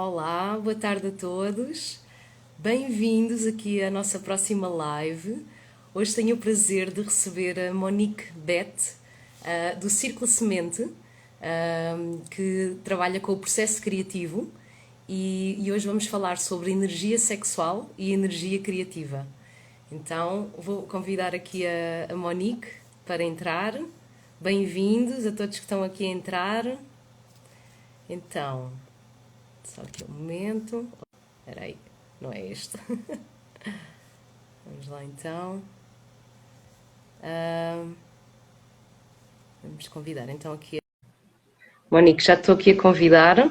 Olá, boa tarde a todos. Bem-vindos aqui à nossa próxima live. Hoje tenho o prazer de receber a Monique Bet, do Círculo Semente, que trabalha com o processo criativo e hoje vamos falar sobre energia sexual e energia criativa. Então, vou convidar aqui a Monique para entrar. Bem-vindos a todos que estão aqui a entrar. Então, só aqui um momento. Espera aí, não é este. Vamos lá então. Vamos convidar então aqui. Monique, já estou aqui a convidar.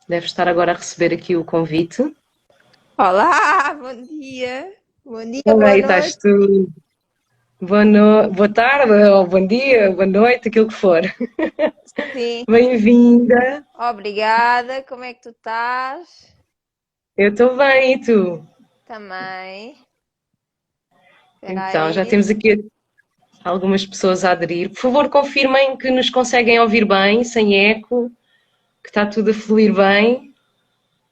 Deve estar agora a receber aqui o convite. Olá, bom dia. Bom dia, Olá, boa estás noite. tu? Boa tarde, ou bom dia, boa noite, aquilo que for. Sim, Bem-vinda. obrigada. Como é que tu estás? Eu estou bem, e tu? Também. Espera Então, já aí. temos aqui algumas pessoas a aderir. Por favor, confirmem que nos conseguem ouvir bem, sem eco, que está tudo a fluir bem.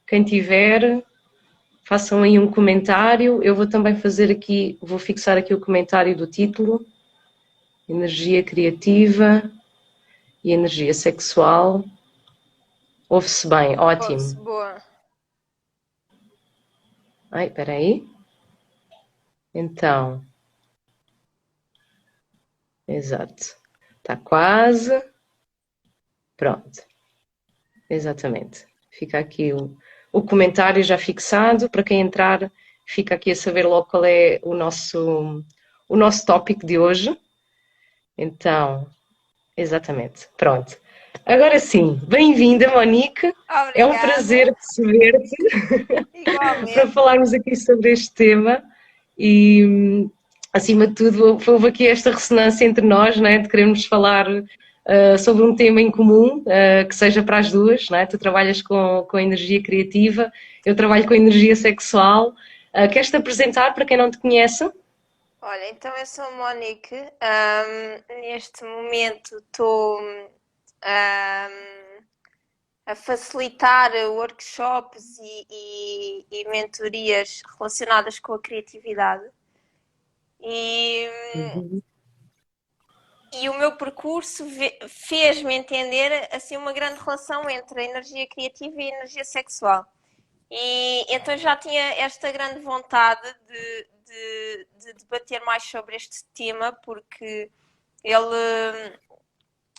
Quem tiver, façam aí um comentário. Eu vou também fazer aqui, vou fixar aqui o comentário do título. Energia criativa e energia sexual. Ouve-se bem, Ouve-se, ótimo. boa. Ai, espera aí. Então, exato. Está quase. Pronto, exatamente. Fica aqui o comentário já fixado. Para quem entrar, fica aqui a saber logo qual é o nosso tópico de hoje. Então, exatamente. Pronto. Agora sim, bem-vinda, Monique. É um Obrigada. prazer receber-te para Igualmente. falarmos aqui sobre este tema e, acima de tudo, houve aqui esta ressonância entre nós, não é? De querermos falar sobre um tema em comum, que seja para as duas, não é? Tu trabalhas com energia criativa, eu trabalho com energia sexual. Queres-te apresentar para quem não te conhece? Olha, então eu sou a Monique. Neste momento estou a facilitar workshops e mentorias relacionadas com a criatividade. E Uhum. E o meu percurso fez-me entender assim uma grande relação entre a energia criativa e a energia sexual. E então já tinha esta grande vontade de debater mais sobre este tema, porque ele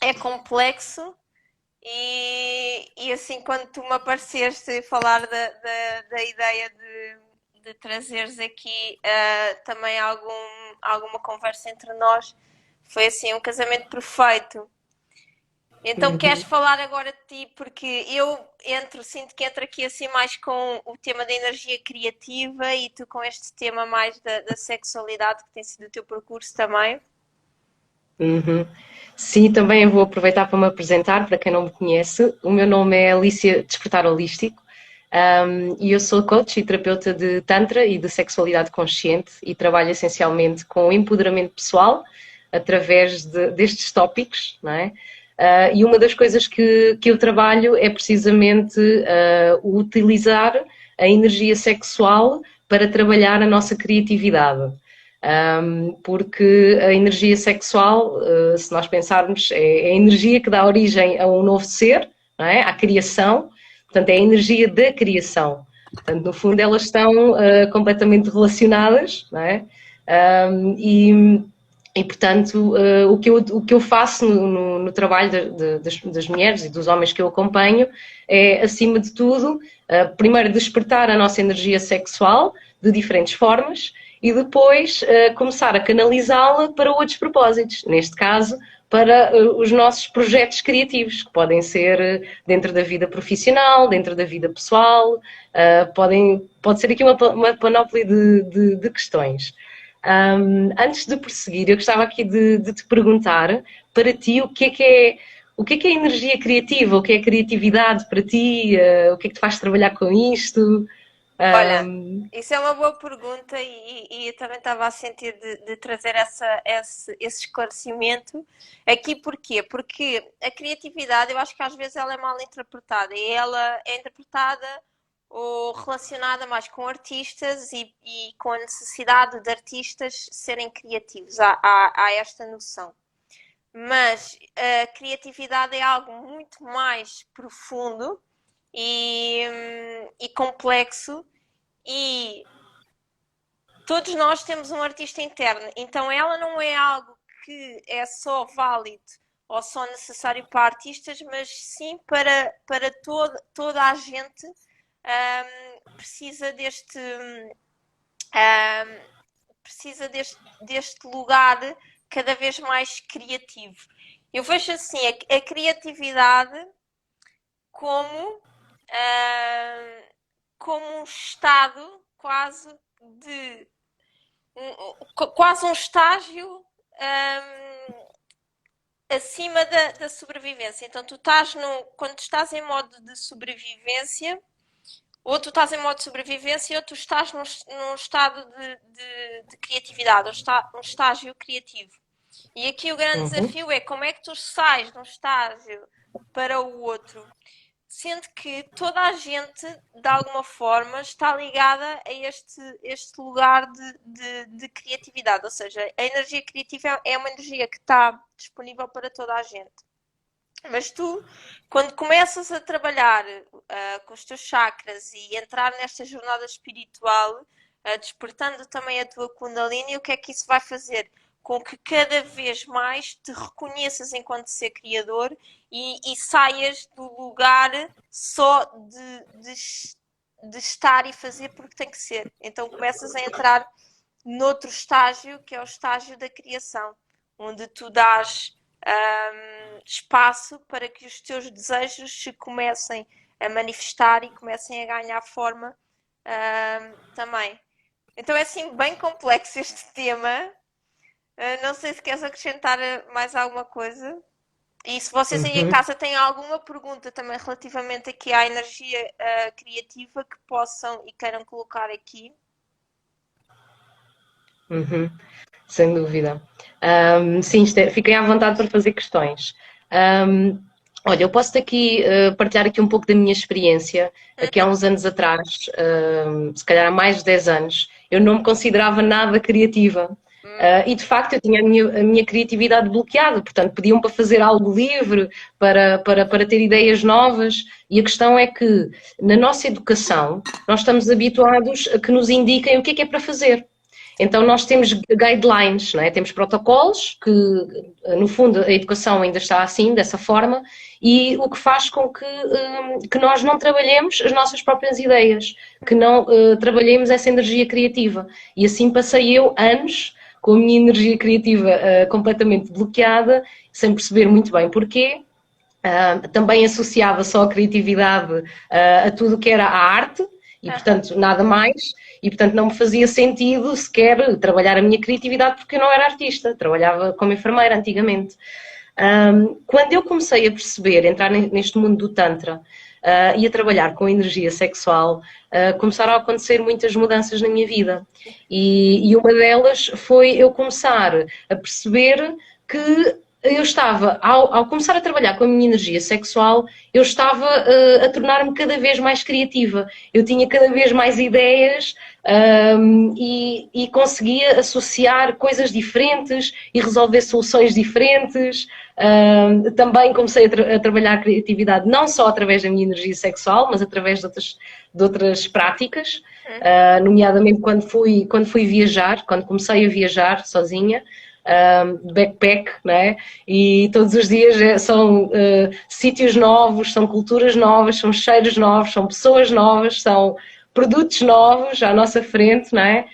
é complexo e assim quando tu me apareceste falar da ideia de trazeres aqui também alguma conversa entre nós, foi assim um casamento perfeito. Então queres Uhum. falar agora de ti, porque sinto que entro aqui assim mais com o tema da energia criativa e tu com este tema mais da sexualidade que tem sido o teu percurso também. Uhum. Sim, também eu vou aproveitar para me apresentar, para quem não me conhece. O meu nome é Alicia Despertar Holístico, e eu sou coach e terapeuta de Tantra e de sexualidade consciente e trabalho essencialmente com empoderamento pessoal através destes tópicos, não é? E uma das coisas que eu trabalho é precisamente utilizar a energia sexual para trabalhar a nossa criatividade. Porque a energia sexual, se nós pensarmos, é a energia que dá origem a um novo ser, não é? À criação, portanto, é a energia da criação. Portanto, no fundo, elas estão completamente relacionadas, não é? Um, e, portanto, o que eu faço no trabalho das mulheres e dos homens que eu acompanho é, acima de tudo, primeiro despertar a nossa energia sexual de diferentes formas e depois começar a canalizá-la para outros propósitos. Neste caso, para os nossos projetos criativos, que podem ser dentro da vida profissional, dentro da vida pessoal, pode ser aqui uma panóplia de questões. Antes de prosseguir, eu gostava aqui de te perguntar, para ti, o que é energia criativa? O que é criatividade para ti? O que é que te faz trabalhar com isto? Olha, isso é uma boa pergunta e eu também estava a sentir de trazer esse esclarecimento aqui. Porquê? Porque a criatividade, eu acho que às vezes ela é mal interpretada e ela é interpretada ou relacionada mais com artistas e com a necessidade de artistas serem criativos. Há esta noção. Mas a criatividade é algo muito mais profundo e complexo, e todos nós temos um artista interno, então ela não é algo que é só válido ou só necessário para artistas, mas sim para toda a gente. Precisa deste lugar cada vez mais criativo. Eu vejo assim a criatividade como, como um estado quase um estágio acima da sobrevivência. Então quando tu estás em modo de sobrevivência, ou tu estás em modo de sobrevivência, ou tu estás num estado de criatividade, um estágio criativo. E aqui o grande desafio é como é que tu sais de um estágio para o outro, sendo que toda a gente, de alguma forma, está ligada a este lugar de criatividade. Ou seja, a energia criativa é uma energia que está disponível para toda a gente. Mas tu, quando começas a trabalhar com os teus chakras e entrar nesta jornada espiritual, despertando também a tua Kundalini, o que é que isso vai fazer? Com que cada vez mais te reconheças enquanto ser criador e saias do lugar só de estar e fazer porque tem que ser. Então começas a entrar noutro estágio, que é o estágio da criação, onde tu dás espaço para que os teus desejos se comecem a manifestar e comecem a ganhar forma também. Então é assim bem complexo este tema. Não sei se queres acrescentar mais alguma coisa. E se vocês aí em casa têm alguma pergunta também relativamente aqui à energia criativa que possam e queiram colocar aqui. Sem dúvida. Sim, fiquei à vontade para fazer questões. Olha, eu posso aqui partilhar aqui um pouco da minha experiência. Aqui há uns anos atrás, se calhar há mais de 10 anos, eu não me considerava nada criativa. E de facto eu tinha a minha criatividade bloqueada, portanto pediam para fazer algo livre, para ter ideias novas, e a questão é que na nossa educação nós estamos habituados a que nos indiquem o que é para fazer. Então nós temos guidelines, não é? Temos protocolos que, no fundo, a educação ainda está assim, dessa forma, e o que faz com que nós não trabalhemos as nossas próprias ideias, que não trabalhemos essa energia criativa. E assim passei eu anos com a minha energia criativa completamente bloqueada, sem perceber muito bem porquê. Também associava só a criatividade a tudo o que era a arte, e portanto nada mais, e portanto não me fazia sentido sequer trabalhar a minha criatividade porque eu não era artista, trabalhava como enfermeira antigamente. Quando eu comecei a perceber, entrar neste mundo do Tantra e a trabalhar com energia sexual, começaram a acontecer muitas mudanças na minha vida. E uma delas foi eu começar a perceber que eu estava, ao começar a trabalhar com a minha energia sexual, eu estava a tornar-me cada vez mais criativa. Eu tinha cada vez mais ideias e conseguia associar coisas diferentes e resolver soluções diferentes. Também comecei a trabalhar a criatividade não só através da minha energia sexual, mas através de outras práticas, nomeadamente quando fui viajar, quando comecei a viajar sozinha, backpack, não é? E todos os dias são sítios novos, são culturas novas, são cheiros novos, são pessoas novas, são produtos novos à nossa frente, não é?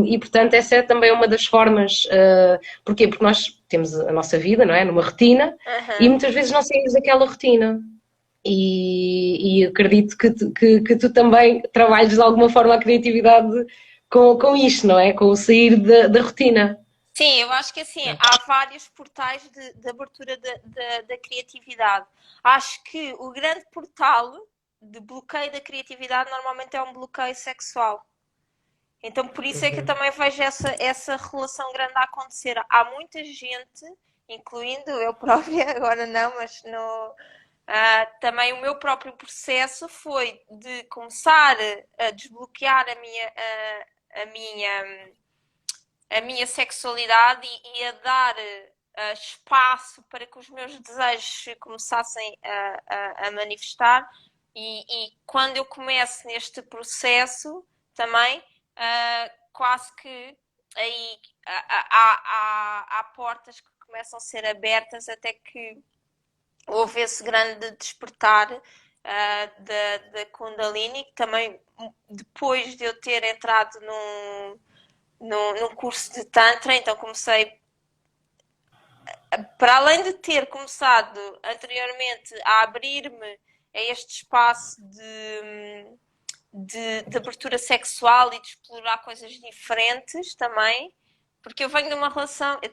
E portanto essa é também uma das formas, porquê? Porque nós temos a nossa vida, não é? Numa rotina, e muitas vezes não saímos daquela rotina. E acredito que tu também trabalhes de alguma forma a criatividade com isto, não é? Com o sair da rotina. Sim, eu acho que assim, há vários portais de abertura da criatividade. Acho que o grande portal de bloqueio da criatividade normalmente é um bloqueio sexual. Então, por isso é que eu também vejo essa relação grande a acontecer. Há muita gente, incluindo eu própria, agora não, mas também o meu próprio processo foi de começar a desbloquear a minha sexualidade e a dar espaço para que os meus desejos começassem a manifestar. E quando eu começo neste processo também, quase que aí há portas que começam a ser abertas até que houve esse grande despertar da Kundalini, que também depois de eu ter entrado num curso de Tantra, então comecei, para além de ter começado anteriormente a abrir-me a este espaço de abertura sexual e de explorar coisas diferentes também, porque eu venho de uma relação, eu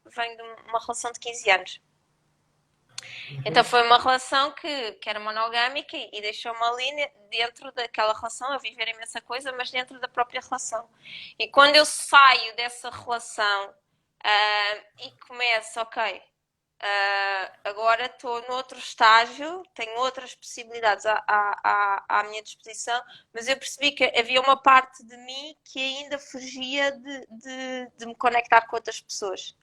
venho de uma relação de 15 anos. Então foi uma relação que era monogâmica e deixou-me ali dentro daquela relação a viver imensa coisa, mas dentro da própria relação. E quando eu saio dessa relação e começo, ok, agora estou noutro estágio, tenho outras possibilidades à minha disposição, mas eu percebi que havia uma parte de mim que ainda fugia de me conectar com outras pessoas.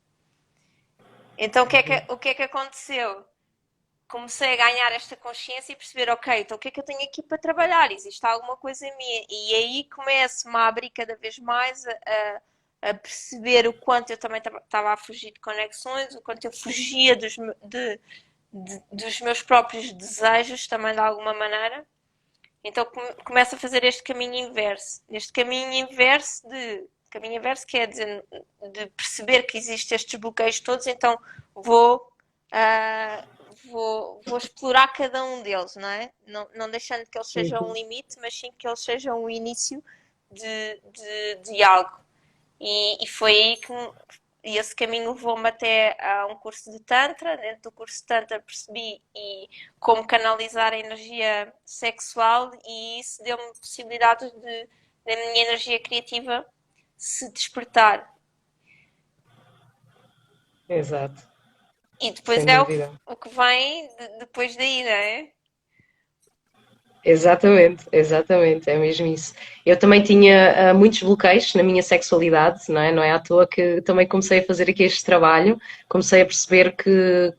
Então o que é que aconteceu? Comecei a ganhar esta consciência e perceber, ok, então o que é que eu tenho aqui para trabalhar? Existe alguma coisa em mim? E aí começo-me a abrir cada vez mais a perceber o quanto eu também estava a fugir de conexões, o quanto eu fugia dos meus próprios desejos também de alguma maneira. Então começo a fazer este caminho inverso. Este caminho inverso quer dizer de perceber que existem estes bloqueios todos, então vou explorar cada um deles, não é? Não deixando que eles sejam um limite, mas sim que eles sejam o início de algo. E foi aí que esse caminho levou-me até a um curso de Tantra. Dentro do curso de Tantra percebi como canalizar a energia sexual e isso deu-me possibilidades da minha energia criativa se despertar. Exato. E depois Sem dúvida. o que vem depois daí, não é? Exatamente, exatamente, é mesmo isso. Eu também tinha muitos bloqueios na minha sexualidade, não é? Não é à toa que também comecei a fazer aqui este trabalho, comecei a perceber que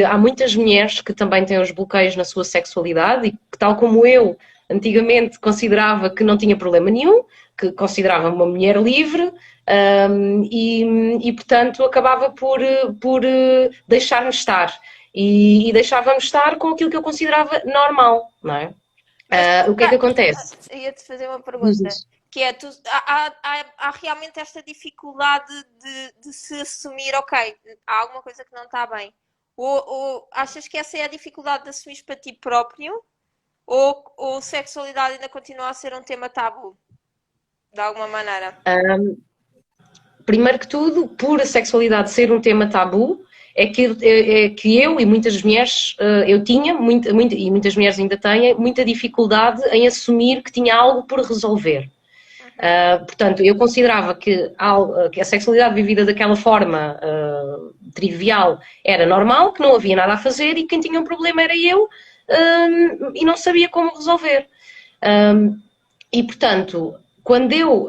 há muitas mulheres que também têm os bloqueios na sua sexualidade e que, tal como eu, antigamente considerava que não tinha problema nenhum, que considerava uma mulher livre, portanto acabava por deixar-me estar e deixava-me estar com aquilo que eu considerava normal, não é? O que é que acontece? Ia-te fazer uma pergunta, que é, há realmente esta dificuldade de se assumir, ok, há alguma coisa que não está bem. Ou achas que essa é a dificuldade de assumir para ti próprio? Ou sexualidade ainda continua a ser um tema tabu? De alguma maneira? Primeiro que tudo, por a sexualidade ser um tema tabu, é que eu e muitas mulheres, eu tinha, e muitas mulheres ainda têm, muita dificuldade em assumir que tinha algo por resolver. Portanto, eu considerava que a sexualidade vivida daquela forma trivial era normal, que não havia nada a fazer e quem tinha um problema era eu e não sabia como resolver. E, portanto, quando eu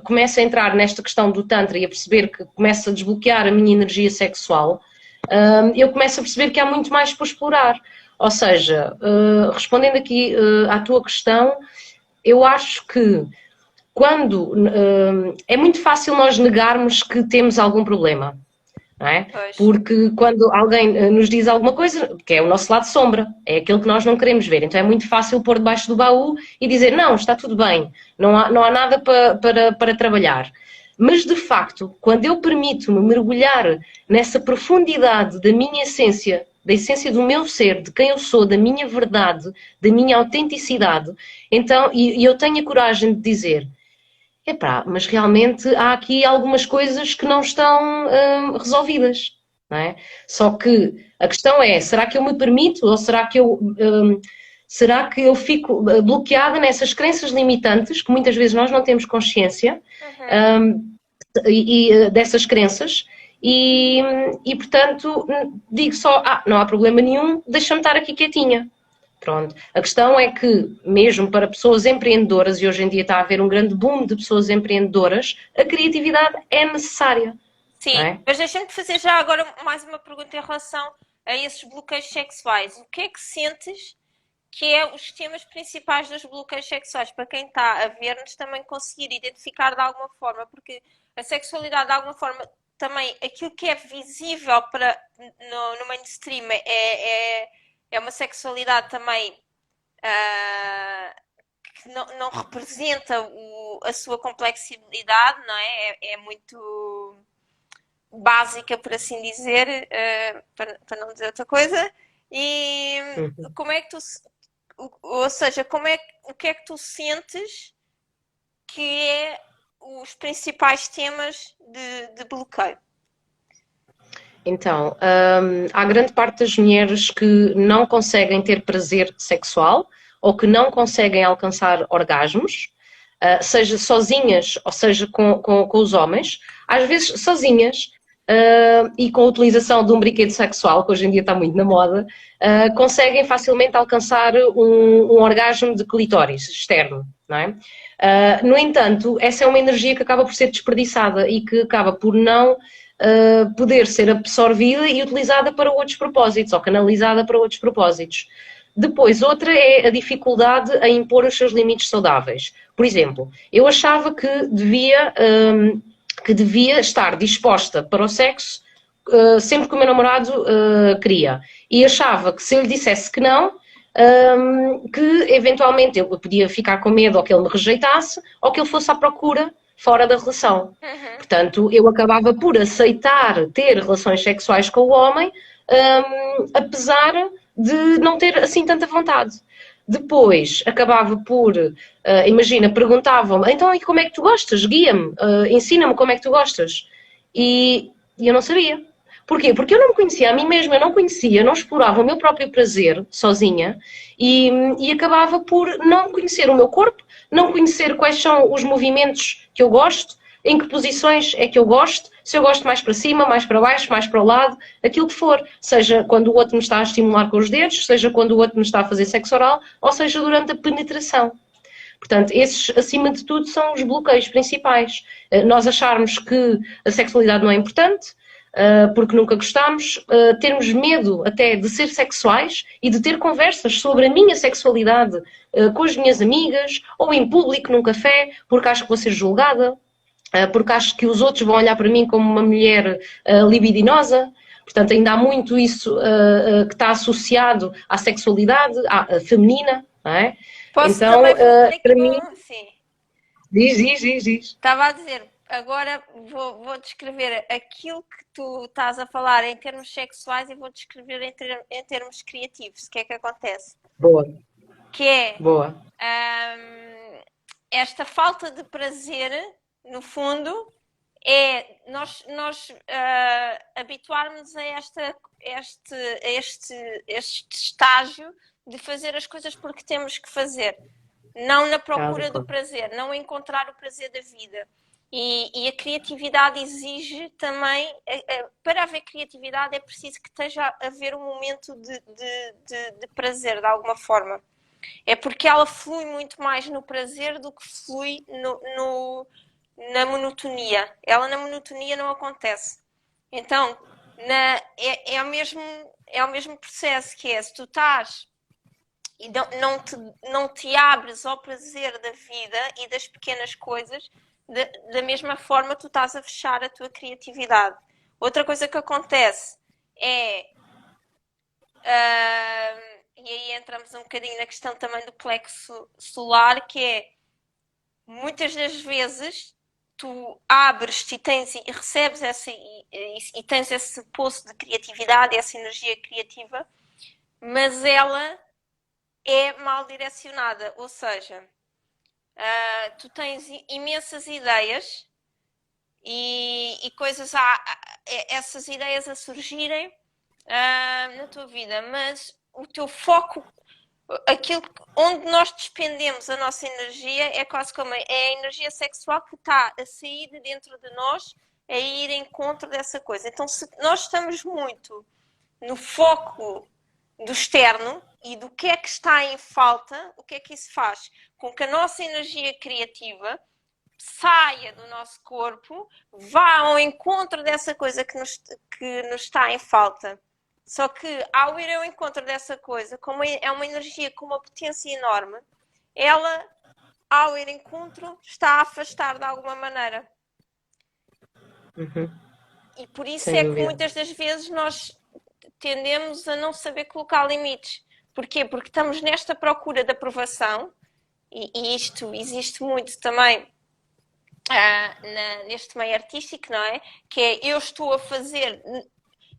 começo a entrar nesta questão do Tantra e a perceber que começo a desbloquear a minha energia sexual, eu começo a perceber que há muito mais por explorar. Ou seja, respondendo aqui à tua questão, eu acho que quando é muito fácil nós negarmos que temos algum problema, não é? Porque quando alguém nos diz alguma coisa, que é o nosso lado sombra, é aquilo que nós não queremos ver, então é muito fácil pôr debaixo do baú e dizer, não, está tudo bem, não há nada para trabalhar. Mas, de facto, quando eu permito-me mergulhar nessa profundidade da minha essência, da essência do meu ser, de quem eu sou, da minha verdade, da minha autenticidade, então, e eu tenho a coragem de dizer, epá, mas realmente há aqui algumas coisas que não estão resolvidas. não é? Só que a questão é, será que eu me permito ou será que eu fico bloqueada nessas crenças limitantes que muitas vezes nós não temos consciência dessas crenças portanto, digo só, não há problema nenhum, deixa-me estar aqui quietinha. Pronto. A questão é que, mesmo para pessoas empreendedoras, e hoje em dia está a haver um grande boom de pessoas empreendedoras, a criatividade é necessária. Sim, É? mas deixa-me fazer já agora mais uma pergunta em relação a esses bloqueios sexuais. O que é que sentes que é os temas principais dos bloqueios sexuais? Para quem está a ver-nos também conseguir identificar de alguma forma, porque a sexualidade de alguma forma também, aquilo que é visível no mainstream é uma sexualidade também que não representa a sua complexidade, não é? É muito básica, por assim dizer, para não dizer outra coisa. E como é que tu, ou seja, o que é que tu sentes que é os principais temas de bloqueio? Então, há grande parte das mulheres que não conseguem ter prazer sexual ou que não conseguem alcançar orgasmos, seja sozinhas ou seja com os homens, às vezes sozinhas e com a utilização de um brinquedo sexual, que hoje em dia está muito na moda, conseguem facilmente alcançar um orgasmo de clitóris externo, não é? No entanto, essa é uma energia que acaba por ser desperdiçada e que acaba por não poder ser absorvida e utilizada para outros propósitos ou canalizada para outros propósitos. Depois, outra é a dificuldade em impor os seus limites saudáveis. Por exemplo, eu achava que devia estar disposta para o sexo sempre que o meu namorado queria. E achava que se eu lhe dissesse que não, que eventualmente eu podia ficar com medo ou que ele me rejeitasse ou que ele fosse à procura fora da relação. Portanto, eu acabava por aceitar ter relações sexuais com o homem, apesar de não ter assim tanta vontade. Depois acabava por, imagina, perguntavam-me, então e como é que tu gostas? Guia-me, ensina-me como é que tu gostas. E eu não sabia. Porquê? Porque eu não me conhecia a mim mesma, eu não conhecia, não explorava o meu próprio prazer sozinha e acabava por não conhecer o meu corpo, não conhecer quais são os movimentos que eu gosto, em que posições é que eu gosto, se eu gosto mais para cima, mais para baixo, mais para o lado, aquilo que for. Seja quando o outro me está a estimular com os dedos, seja quando o outro me está a fazer sexo oral, ou seja durante a penetração. Portanto, esses, acima de tudo, são os bloqueios principais. Nós acharmos que a sexualidade não é importante, porque nunca gostámos, termos medo até de ser sexuais e de ter conversas sobre a minha sexualidade com as minhas amigas ou em público num café, porque acho que vou ser julgada, porque acho que os outros vão olhar para mim como uma mulher libidinosa. Portanto, ainda há muito isso que está associado à sexualidade feminina, não é? Posso Então, também fazer aqui para mim... Sim. Diz. Estava a dizer, agora vou descrever aquilo que tu estás a falar em termos sexuais e vou descrever em termos criativos. O que é que acontece? Boa. Que é Boa. Esta falta de prazer, no fundo, é nós habituarmos a este estágio de fazer as coisas porque temos que fazer, não na procura do prazer, não encontrar o prazer da vida. E a criatividade exige também, para haver criatividade é preciso que esteja a haver um momento de prazer, de alguma forma. É porque ela flui muito mais no prazer do que flui na monotonia. Ela na monotonia não acontece. Então, é o mesmo processo que é, se tu estás e não te abres ao prazer da vida e das pequenas coisas, da mesma forma tu estás a fechar a tua criatividade. Outra coisa que acontece é... e aí entramos um bocadinho na questão também do plexo solar, que é, muitas das vezes, tu abres-te e recebes e tens esse poço de criatividade, essa energia criativa, mas ela é mal direcionada, ou seja, tu tens imensas ideias e coisas essas ideias a surgirem na tua vida, mas o teu foco, aquilo onde nós despendemos a nossa energia é quase como é a energia sexual que está a sair de dentro de nós, a ir em encontro dessa coisa. Então, se nós estamos muito no foco do externo e do que é que está em falta, o que é que isso faz? Com que a nossa energia criativa saia do nosso corpo, vá ao encontro dessa coisa que nos está em falta. Só que ao ir ao encontro dessa coisa, como é uma energia com uma potência enorme, ela, ao ir ao encontro, está a afastar de alguma maneira. E por isso é que muitas das vezes nós tendemos a não saber colocar limites. Porquê? Porque estamos nesta procura de aprovação, e isto existe muito também neste meio artístico, não é? Que é, eu estou a fazer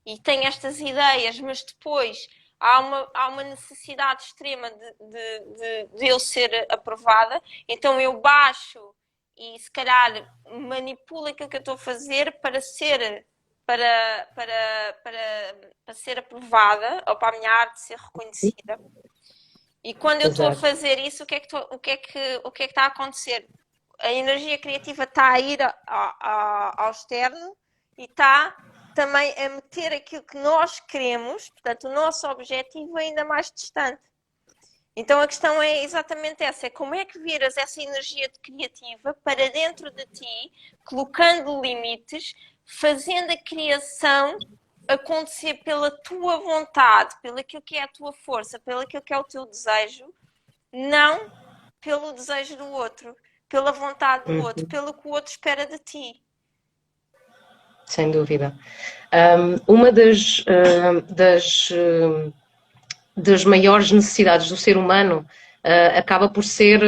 e tenho estas ideias, mas depois há uma necessidade extrema de eu ser aprovada, então eu baixo e se calhar manipulo aquilo que eu estou a fazer para ser aprovada, ou para a minha arte ser reconhecida. E quando eu estou a fazer isso, o que é que está a acontecer? A energia criativa está a ir ao externo e está também a meter aquilo que nós queremos, portanto, o nosso objetivo ainda mais distante. Então a questão é exatamente essa, é como é que viras essa energia criativa para dentro de ti, colocando limites, fazendo a criação acontecer pela tua vontade, pelo aquilo que é a tua força, pelo aquilo que é o teu desejo, não pelo desejo do outro, pela vontade do outro, pelo que o outro espera de ti. Sem dúvida. Uma das maiores necessidades do ser humano acaba por ser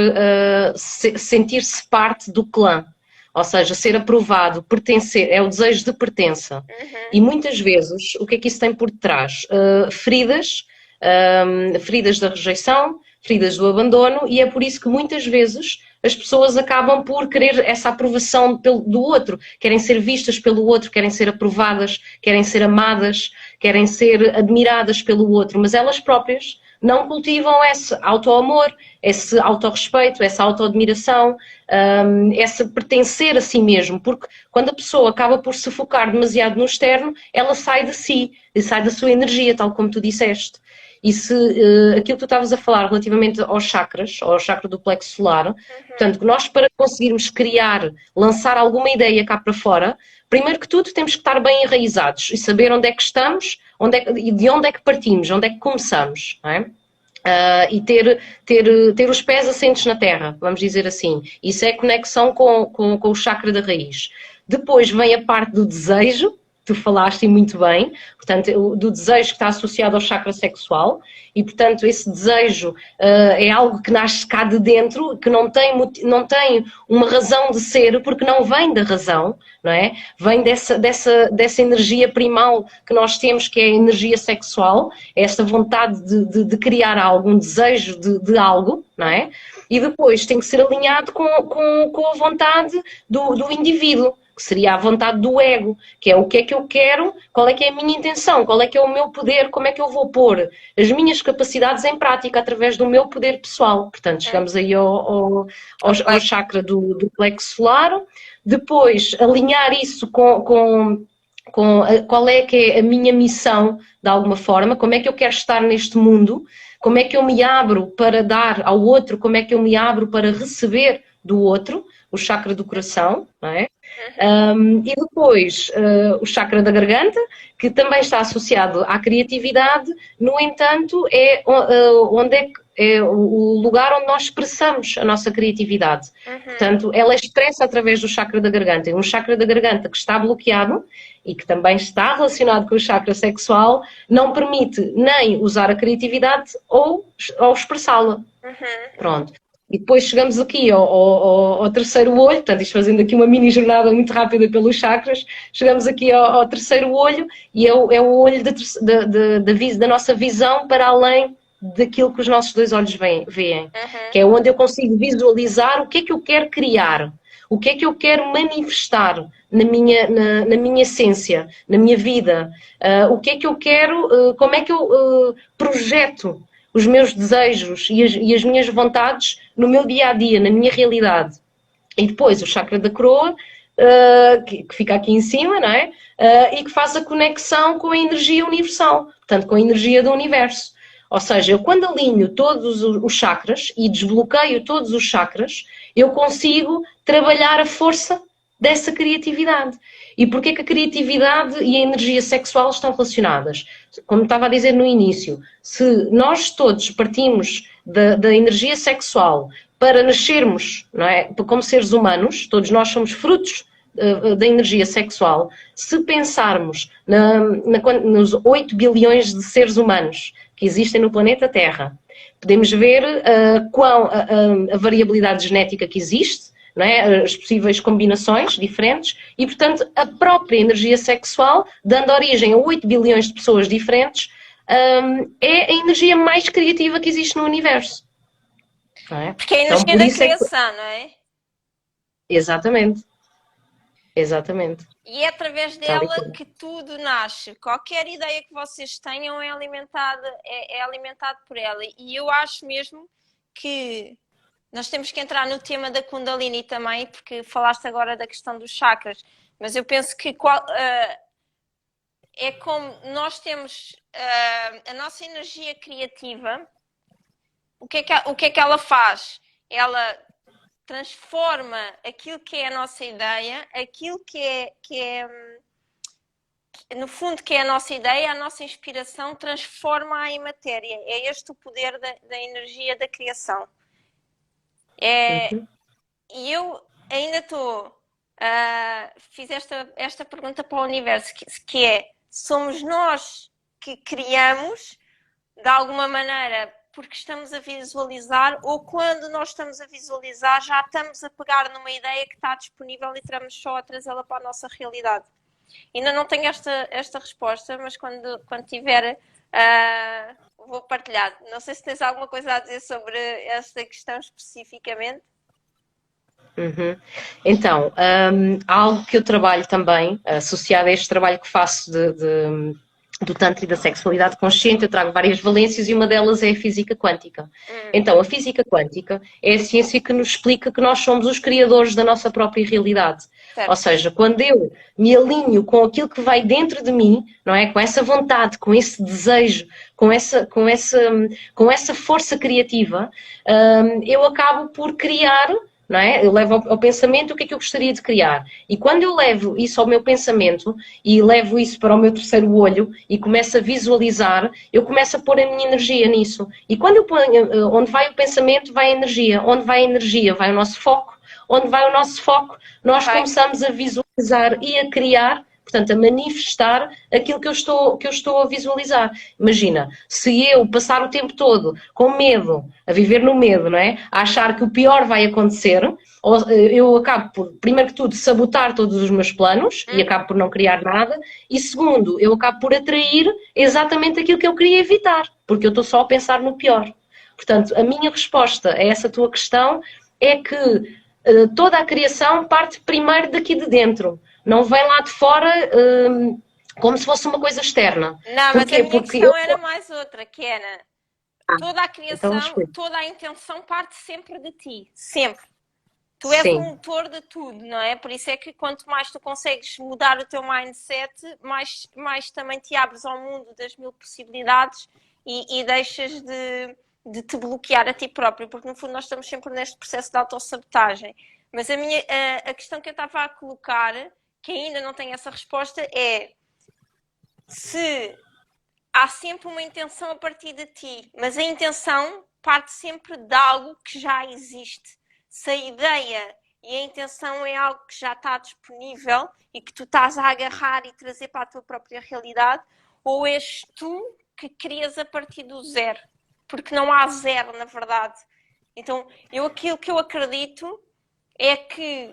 sentir-se parte do clã. Ou seja, ser aprovado, pertencer, é o desejo de pertença. E muitas vezes, o que é que isso tem por detrás? Feridas da rejeição, feridas do abandono, e é por isso que muitas vezes as pessoas acabam por querer essa aprovação do outro, querem ser vistas pelo outro, querem ser aprovadas, querem ser amadas, querem ser admiradas pelo outro, mas elas próprias não cultivam esse auto-amor, esse autorrespeito, essa auto-admiração, esse pertencer a si mesmo, porque quando a pessoa acaba por se focar demasiado no externo, ela sai de si, sai da sua energia, tal como tu disseste. E se aquilo que tu estavas a falar relativamente aos chakras, ao chakra do plexo solar, portanto, nós para conseguirmos criar, lançar alguma ideia cá para fora, primeiro que tudo temos que estar bem enraizados e saber onde é que estamos, e de onde é que partimos, onde é que começamos, não é? E ter os pés assentes na terra, vamos dizer assim. Isso é conexão com o chakra da raiz. Depois vem a parte do desejo, tu falaste muito bem, portanto, do desejo que está associado ao chakra sexual, e portanto esse desejo é algo que nasce cá de dentro, que não tem uma razão de ser, porque não vem da razão, não é? Vem dessa energia primal que nós temos, que é a energia sexual, é esta vontade de criar algo, um desejo de algo, não é? E depois tem que ser alinhado com a vontade do indivíduo, que seria a vontade do ego, que é o que é que eu quero, qual é que é a minha intenção, qual é que é o meu poder, como é que eu vou pôr as minhas capacidades em prática através do meu poder pessoal. Portanto, chegamos aí ao chakra do plexo solar. Depois, alinhar isso com qual é que é a minha missão, de alguma forma, como é que eu quero estar neste mundo, como é que eu me abro para dar ao outro, como é que eu me abro para receber do outro, o chakra do coração, não é? E depois o chakra da garganta, que também está associado à criatividade, no entanto, é o lugar onde nós expressamos a nossa criatividade. Portanto, ela é expressa através do chakra da garganta. E um chakra da garganta que está bloqueado e que também está relacionado com o chakra sexual, não permite nem usar a criatividade ou expressá-la. Pronto. E depois chegamos aqui ao terceiro olho, portanto, isto fazendo aqui uma mini jornada muito rápida pelos chakras, chegamos aqui ao terceiro olho, e é o olho da nossa visão para além daquilo que os nossos dois olhos veem, que é onde eu consigo visualizar o que é que eu quero criar, O que é que eu quero manifestar na minha essência, na minha vida? O que é que eu quero, como é que eu projeto os meus desejos e as minhas vontades no meu dia-a-dia, na minha realidade? E depois o chakra da coroa, que fica aqui em cima, não é? E que faz a conexão com a energia universal, portanto, com a energia do universo. Ou seja, eu quando alinho todos os chakras e desbloqueio todos os chakras, eu consigo trabalhar a força dessa criatividade. E porquê que a criatividade e a energia sexual estão relacionadas? Como estava a dizer no início, se nós todos partimos da energia sexual para nascermos, não é, como seres humanos, todos nós somos frutos da energia sexual, se pensarmos nos 8 bilhões de seres humanos que existem no planeta Terra, podemos ver a variabilidade genética que existe, não é? As possíveis combinações diferentes e, portanto, a própria energia sexual, dando origem a 8 bilhões de pessoas diferentes, é a energia mais criativa que existe no universo. Não é? Porque é a energia da criação, não é? Exatamente. Exatamente. E é através dela que tudo nasce. Qualquer ideia que vocês tenham é alimentado por ela. E eu acho mesmo que nós temos que entrar no tema da Kundalini também, porque falaste agora da questão dos chakras. Mas eu penso que é como nós temos a nossa energia criativa. O que é que ela faz? Ela transforma aquilo que é a nossa ideia, aquilo que no fundo que é a nossa ideia, a nossa inspiração, transforma-a em matéria. É este o poder da energia da criação. E eu ainda estou... fiz esta pergunta para o universo, que é, somos nós que criamos, de alguma maneira, porque estamos a visualizar, ou quando nós estamos a visualizar, já estamos a pegar numa ideia que está disponível e estamos só a trazê-la para a nossa realidade. Ainda não tenho esta resposta, mas quando tiver, vou partilhar. Não sei se tens alguma coisa a dizer sobre esta questão especificamente. Então, algo que eu trabalho também, associado a este trabalho que faço do Tantra e da sexualidade consciente, eu trago várias valências e uma delas é a física quântica. Então, a física quântica é a ciência que nos explica que nós somos os criadores da nossa própria realidade. Certo. Ou seja, quando eu me alinho com aquilo que vai dentro de mim, não é? Com essa vontade, com esse desejo, com essa força criativa, eu acabo por criar. Não é? Eu levo ao pensamento o que é que eu gostaria de criar. E quando eu levo isso ao meu pensamento e levo isso para o meu terceiro olho e começo a visualizar, eu começo a pôr a minha energia nisso. E quando eu ponho, onde vai o pensamento, vai a energia. Onde vai a energia, vai o nosso foco. Onde vai o nosso foco, nós começamos a visualizar e a criar, portanto, a manifestar aquilo que eu estou a visualizar. Imagina, se eu passar o tempo todo com medo, a viver no medo, não é? A achar que o pior vai acontecer, eu acabo por, primeiro que tudo, sabotar todos os meus planos e acabo por não criar nada. E segundo, eu acabo por atrair exatamente aquilo que eu queria evitar, porque eu estou só a pensar no pior. Portanto, a minha resposta a essa tua questão é que toda a criação parte primeiro daqui de dentro. Não vem lá de fora como se fosse uma coisa externa. Não, mas a minha questão era mais outra, que era toda a criação, então, toda a intenção parte sempre de ti. Sempre. Tu és o motor de tudo, não é? Por isso é que quanto mais tu consegues mudar o teu mindset, mais também te abres ao mundo das mil possibilidades e deixas de te bloquear a ti próprio, porque no fundo nós estamos sempre neste processo de autossabotagem. Mas a questão que eu estava a colocar, que ainda não tenho essa resposta, é se há sempre uma intenção a partir de ti, mas a intenção parte sempre de algo que já existe. Se a ideia e a intenção é algo que já está disponível e que tu estás a agarrar e trazer para a tua própria realidade, ou és tu que crias a partir do zero, porque não há zero, na verdade. Então, aquilo que eu acredito é que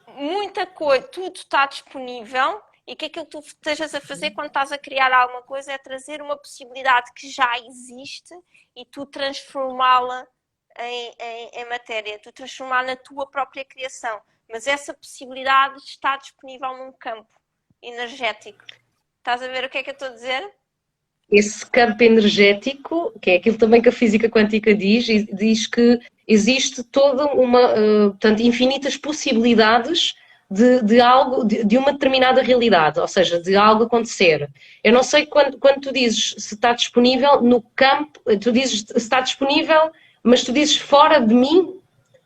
muita coisa, tudo está disponível e que aquilo que tu estejas a fazer quando estás a criar alguma coisa é trazer uma possibilidade que já existe e tu transformá-la em matéria, tu transformar na tua própria criação. Mas essa possibilidade está disponível num campo energético. Estás a ver o que é que eu estou a dizer? Esse campo energético, que é aquilo também que a física quântica diz que existe toda uma, portanto, infinitas possibilidades de algo, de uma determinada realidade, ou seja, de algo acontecer. Eu não sei quando tu dizes se está disponível no campo, tu dizes se está disponível, mas tu dizes fora de mim,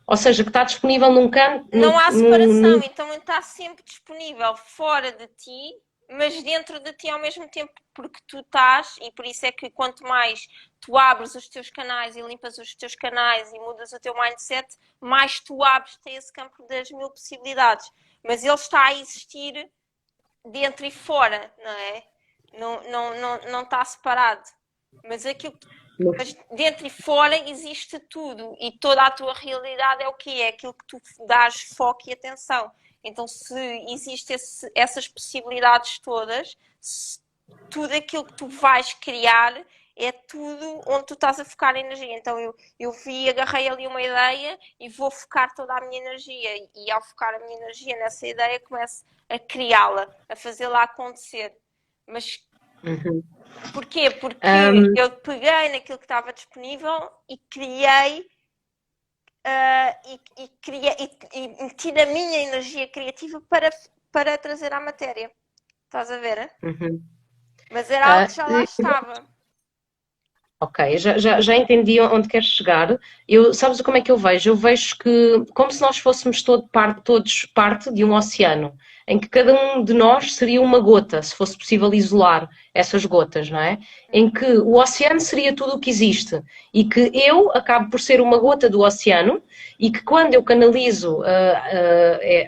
ou seja, que está disponível num campo. Não há separação, então está sempre disponível fora de ti, mas dentro de ti ao mesmo tempo, porque tu estás, e por isso é que quanto mais tu abres os teus canais e limpas os teus canais e mudas o teu mindset, mais tu abres-te a esse campo das 1000 possibilidades. Mas ele está a existir dentro e fora, não é? Não está separado. Mas aquilo mas dentro e fora existe tudo e toda a tua realidade é o que é aquilo que tu dás foco e atenção. Então, se existem essas possibilidades todas, tudo aquilo que tu vais criar é tudo onde tu estás a focar a energia. Então, eu agarrei ali uma ideia e vou focar toda a minha energia. E ao focar a minha energia nessa ideia, começo a criá-la, a fazê-la acontecer. Mas porquê? Porque eu peguei naquilo que estava disponível e criei e meti a minha energia criativa para trazer à matéria. Estás a ver? Mas era algo que já lá estava. Ok, já entendi onde queres chegar. Sabes como é que eu vejo? Eu vejo que como se nós fôssemos todos parte de um oceano, em que cada um de nós seria uma gota, se fosse possível isolar essas gotas, não é? Em que o oceano seria tudo o que existe e que eu acabo por ser uma gota do oceano e que quando eu canalizo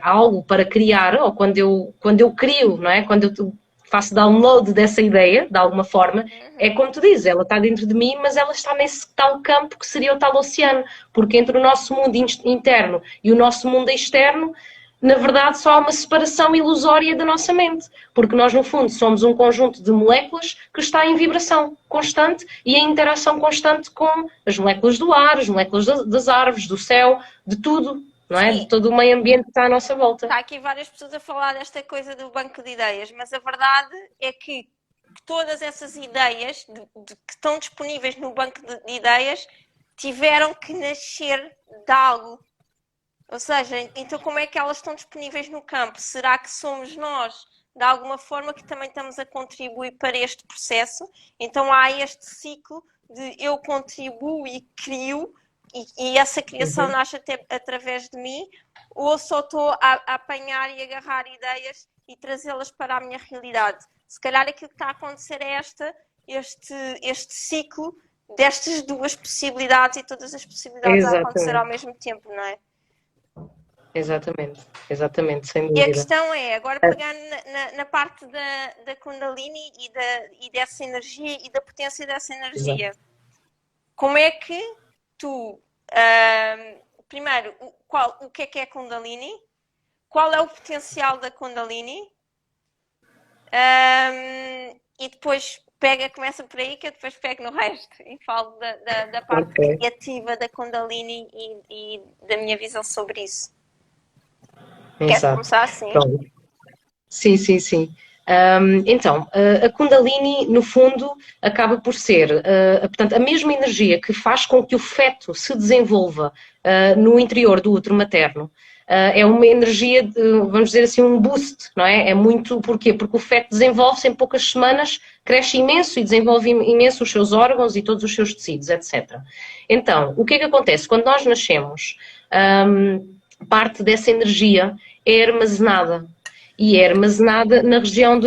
algo para criar, ou quando eu crio, não é? Quando eu faço download dessa ideia, de alguma forma, é como tu dizes, ela está dentro de mim, mas ela está nesse tal campo que seria o tal oceano, porque entre o nosso mundo interno e o nosso mundo externo, na verdade só há uma separação ilusória da nossa mente, porque nós no fundo somos um conjunto de moléculas que está em vibração constante e em interação constante com as moléculas do ar, as moléculas das árvores, do céu, de tudo. Não é? De todo o meio ambiente que está à nossa volta. Está aqui várias pessoas a falar desta coisa do banco de ideias, mas a verdade é que todas essas ideias que estão disponíveis no banco de ideias tiveram que nascer de algo. Ou seja, então como é que elas estão disponíveis no campo? Será que somos nós, de alguma forma, que também estamos a contribuir para este processo? Então há este ciclo de eu contribuo e crio, e essa criação nasce até através de mim, ou só estou a apanhar e agarrar ideias e trazê-las para a minha realidade. Se calhar aquilo que está a acontecer é este ciclo destas duas possibilidades e todas as possibilidades a acontecer ao mesmo tempo, não é? Exatamente, sem dúvida. E a questão é, agora pegando na parte da Kundalini e dessa energia e da potência dessa energia, como é que tu, primeiro, o que é Kundalini? Qual é o potencial da Kundalini? E depois começa por aí que eu depois pego no resto e falo da parte criativa da Kundalini e da minha visão sobre isso. Queres começar assim? Pronto. Sim. Então, a Kundalini, no fundo, acaba por ser, portanto, a mesma energia que faz com que o feto se desenvolva no interior do útero materno. É uma energia, vamos dizer assim, um boost, não é? É muito, porquê? Porque o feto desenvolve-se em poucas semanas, cresce imenso e desenvolve imenso os seus órgãos e todos os seus tecidos, etc. Então, o que é que acontece? Quando nós nascemos, parte dessa energia é armazenada. E é armazenada na região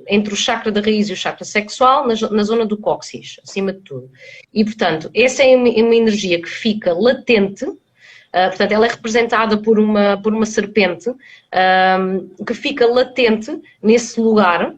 entre o chakra da raiz e o chakra sexual, na zona do cóccix, acima de tudo. E, portanto, essa é uma energia que fica latente, portanto, ela é representada por uma serpente que fica latente nesse lugar,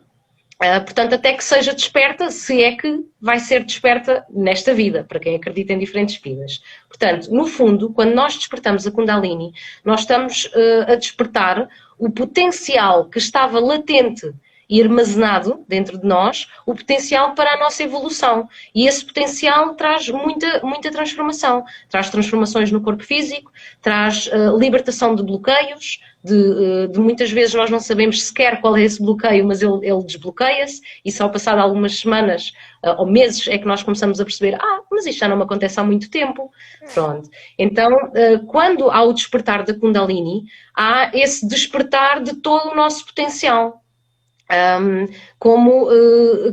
portanto, até que seja desperta, se é que vai ser desperta nesta vida, para quem acredita em diferentes vidas. Portanto, no fundo, quando nós despertamos a Kundalini, nós estamos a despertar o potencial que estava latente e armazenado dentro de nós o potencial para a nossa evolução. E esse potencial traz muita transformação. Traz transformações no corpo físico, traz libertação de bloqueios, de muitas vezes nós não sabemos sequer qual é esse bloqueio, mas ele desbloqueia-se e só passado algumas semanas ou meses é que nós começamos a perceber, mas isto já não me acontece há muito tempo. Pronto. Então, quando há o despertar da Kundalini, há esse despertar de todo o nosso potencial.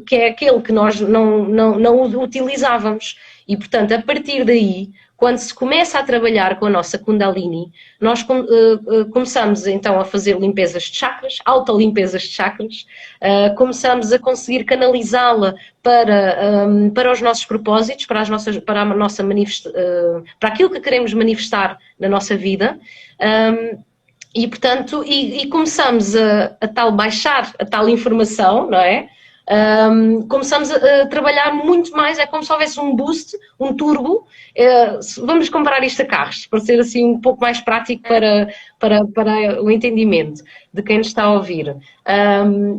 Que é aquele que nós não utilizávamos. E, portanto, a partir daí, quando se começa a trabalhar com a nossa Kundalini, nós começamos então a fazer limpezas de chakras, autolimpezas de chakras, começamos a conseguir canalizá-la para os nossos propósitos, para aquilo que queremos manifestar na nossa vida. E, portanto, começamos a tal baixar a tal informação, não é? Começamos a trabalhar muito mais, é como se houvesse um boost, um turbo. Vamos comparar isto a carros, para ser assim um pouco mais prático para o entendimento de quem nos está a ouvir.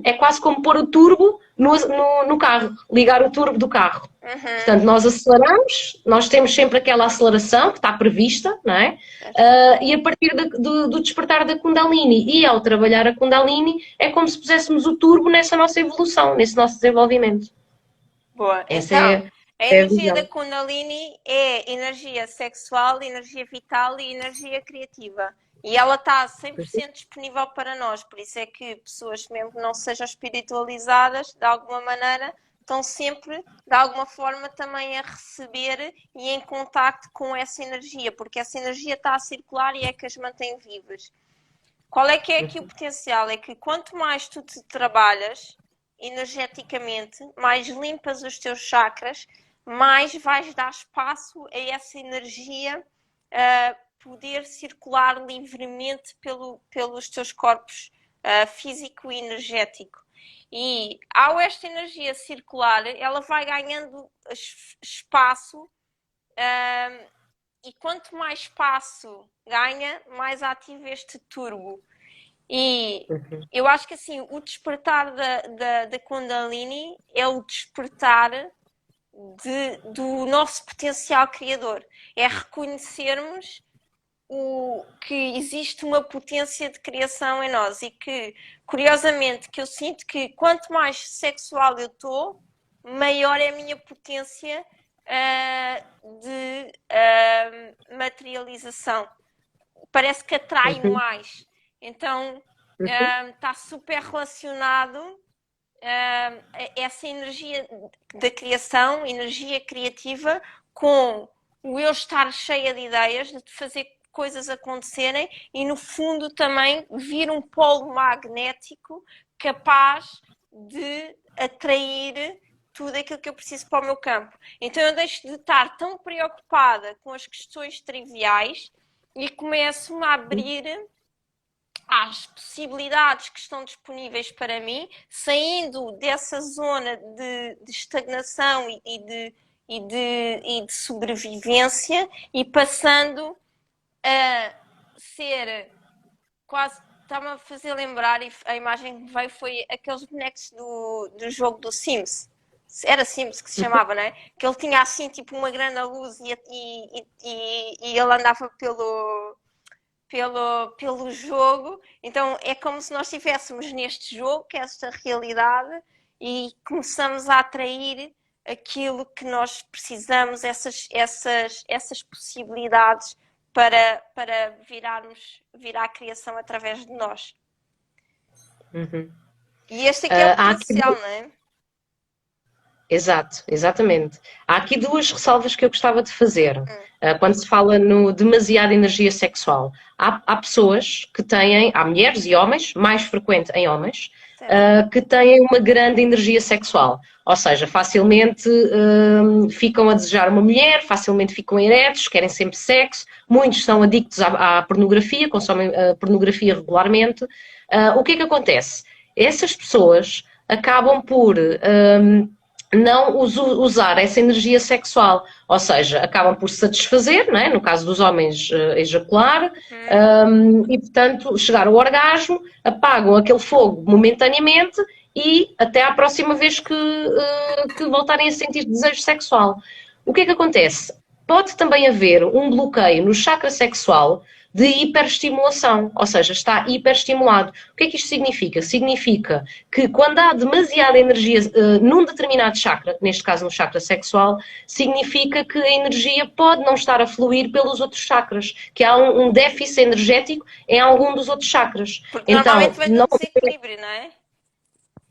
É quase como pôr o turbo no carro, ligar o turbo do carro. Portanto, nós aceleramos, nós temos sempre aquela aceleração que está prevista, não é? E a partir do despertar da Kundalini e ao trabalhar a Kundalini é como se puséssemos o turbo nessa nossa evolução, nesse nosso desenvolvimento. Boa. Então, a energia da Kundalini é energia sexual, energia vital e energia criativa. E ela está 100% disponível para nós, por isso é que pessoas mesmo que não sejam espiritualizadas, de alguma maneira, estão sempre, de alguma forma, também a receber e em contacto com essa energia, porque essa energia está a circular e é que as mantém vivas. Qual é que é aqui o potencial? É que quanto mais tu te trabalhas energeticamente, mais limpas os teus chakras, mais vais dar espaço a essa energia poder circular livremente pelos teus corpos físico e energético. E ao esta energia circular, ela vai ganhando espaço e quanto mais espaço ganha, mais ativo este turbo. E eu acho que assim, o despertar da Kundalini é o despertar do nosso potencial criador. É reconhecermos que existe uma potência de criação em nós e que, curiosamente, que eu sinto que quanto mais sexual eu estou, maior é a minha potência de materialização. Parece que atrai mais. Então, está super relacionado essa energia da criação, energia criativa, com o eu estar cheia de ideias, de fazer coisas acontecerem e, no fundo, também vir um polo magnético capaz de atrair tudo aquilo que eu preciso para o meu campo. Então eu deixo de estar tão preocupada com as questões triviais e começo-me a abrir às possibilidades que estão disponíveis para mim, saindo dessa zona de estagnação e de sobrevivência e passando a ser quase... Está-me a fazer lembrar, e a imagem que me veio foi aqueles bonecos do jogo do Sims. Era Sims que se chamava, não é? Que ele tinha assim tipo uma grande luz e ele andava pelo jogo. Então é como se nós estivéssemos neste jogo, que é esta realidade, e começamos a atrair aquilo que nós precisamos, essas possibilidades para virar a criação através de nós. E este aqui é o potencial, não é? Exato, exatamente. Há aqui duas ressalvas que eu gostava de fazer. Quando se fala no demasiada energia sexual. Há pessoas que têm, há mulheres e homens, mais frequente em homens, que têm uma grande energia sexual. Ou seja, facilmente ficam a desejar uma mulher, facilmente ficam eretos, querem sempre sexo. Muitos são adictos à pornografia, consomem pornografia regularmente. O que é que acontece? Essas pessoas acabam por não usar essa energia sexual, ou seja, acabam por se satisfazer, não é? No caso dos homens, ejacular, e portanto chegar ao orgasmo, apagam aquele fogo momentaneamente e até à próxima vez que voltarem a sentir desejo sexual. O que é que acontece? Pode também haver um bloqueio no chakra sexual de hiperestimulação, ou seja, está hiperestimulado. O que é que isto significa? Significa que quando há demasiada energia num determinado chakra, neste caso no chakra sexual, significa que a energia pode não estar a fluir pelos outros chakras, que há um déficit energético em algum dos outros chakras. Porque normalmente vem do desequilíbrio, não é?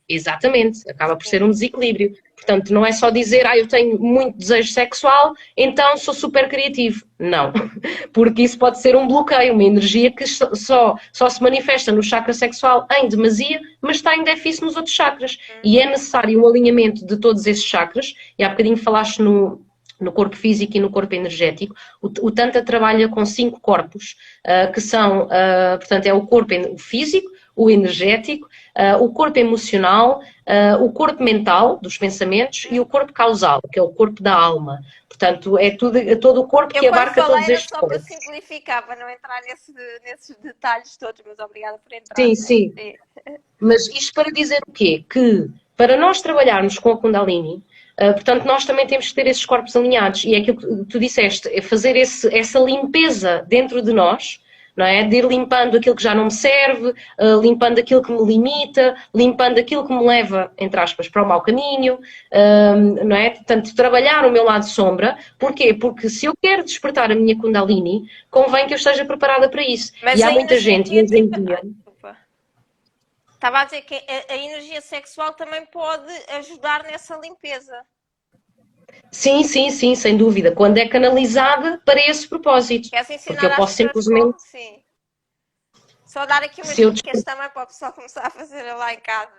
Exatamente, acaba por ser um desequilíbrio. Portanto, não é só dizer, eu tenho muito desejo sexual, então sou super criativo. Não, porque isso pode ser um bloqueio, uma energia que só se manifesta no chakra sexual em demasia, mas está em déficit nos outros chakras. E é necessário um alinhamento de todos esses chakras, e há bocadinho falaste no corpo físico e no corpo energético. O Tantra trabalha com 5 corpos, que são, portanto, é o corpo físico, o energético, o corpo emocional, o corpo mental, dos pensamentos, e o corpo causal, que é o corpo da alma. Portanto, é todo o corpo que abarca todos estes corpos. Só para simplificar, para não entrar nesses detalhes todos, mas obrigada por entrar. Sim, sim. Mas isto para dizer o quê? Que para nós trabalharmos com a Kundalini, portanto, nós também temos que ter esses corpos alinhados. E é aquilo que tu disseste, é fazer essa limpeza dentro de nós, não é? De ir limpando aquilo que já não me serve, limpando aquilo que me limita, limpando aquilo que me leva, entre aspas, para o mau caminho, não é? Portanto, trabalhar o meu lado sombra. Porquê? Porque se eu quero despertar a minha Kundalini, convém que eu esteja preparada para isso. Mas e há muita gente hoje em dia... Estava a dizer que a energia sexual também pode ajudar nessa limpeza. Sim, sem dúvida. Quando é canalizada para esse propósito. Queres ensinar porque eu posso simplesmente... Sim. Só dar aqui umas dicas também para o pessoal começar a fazer lá em casa.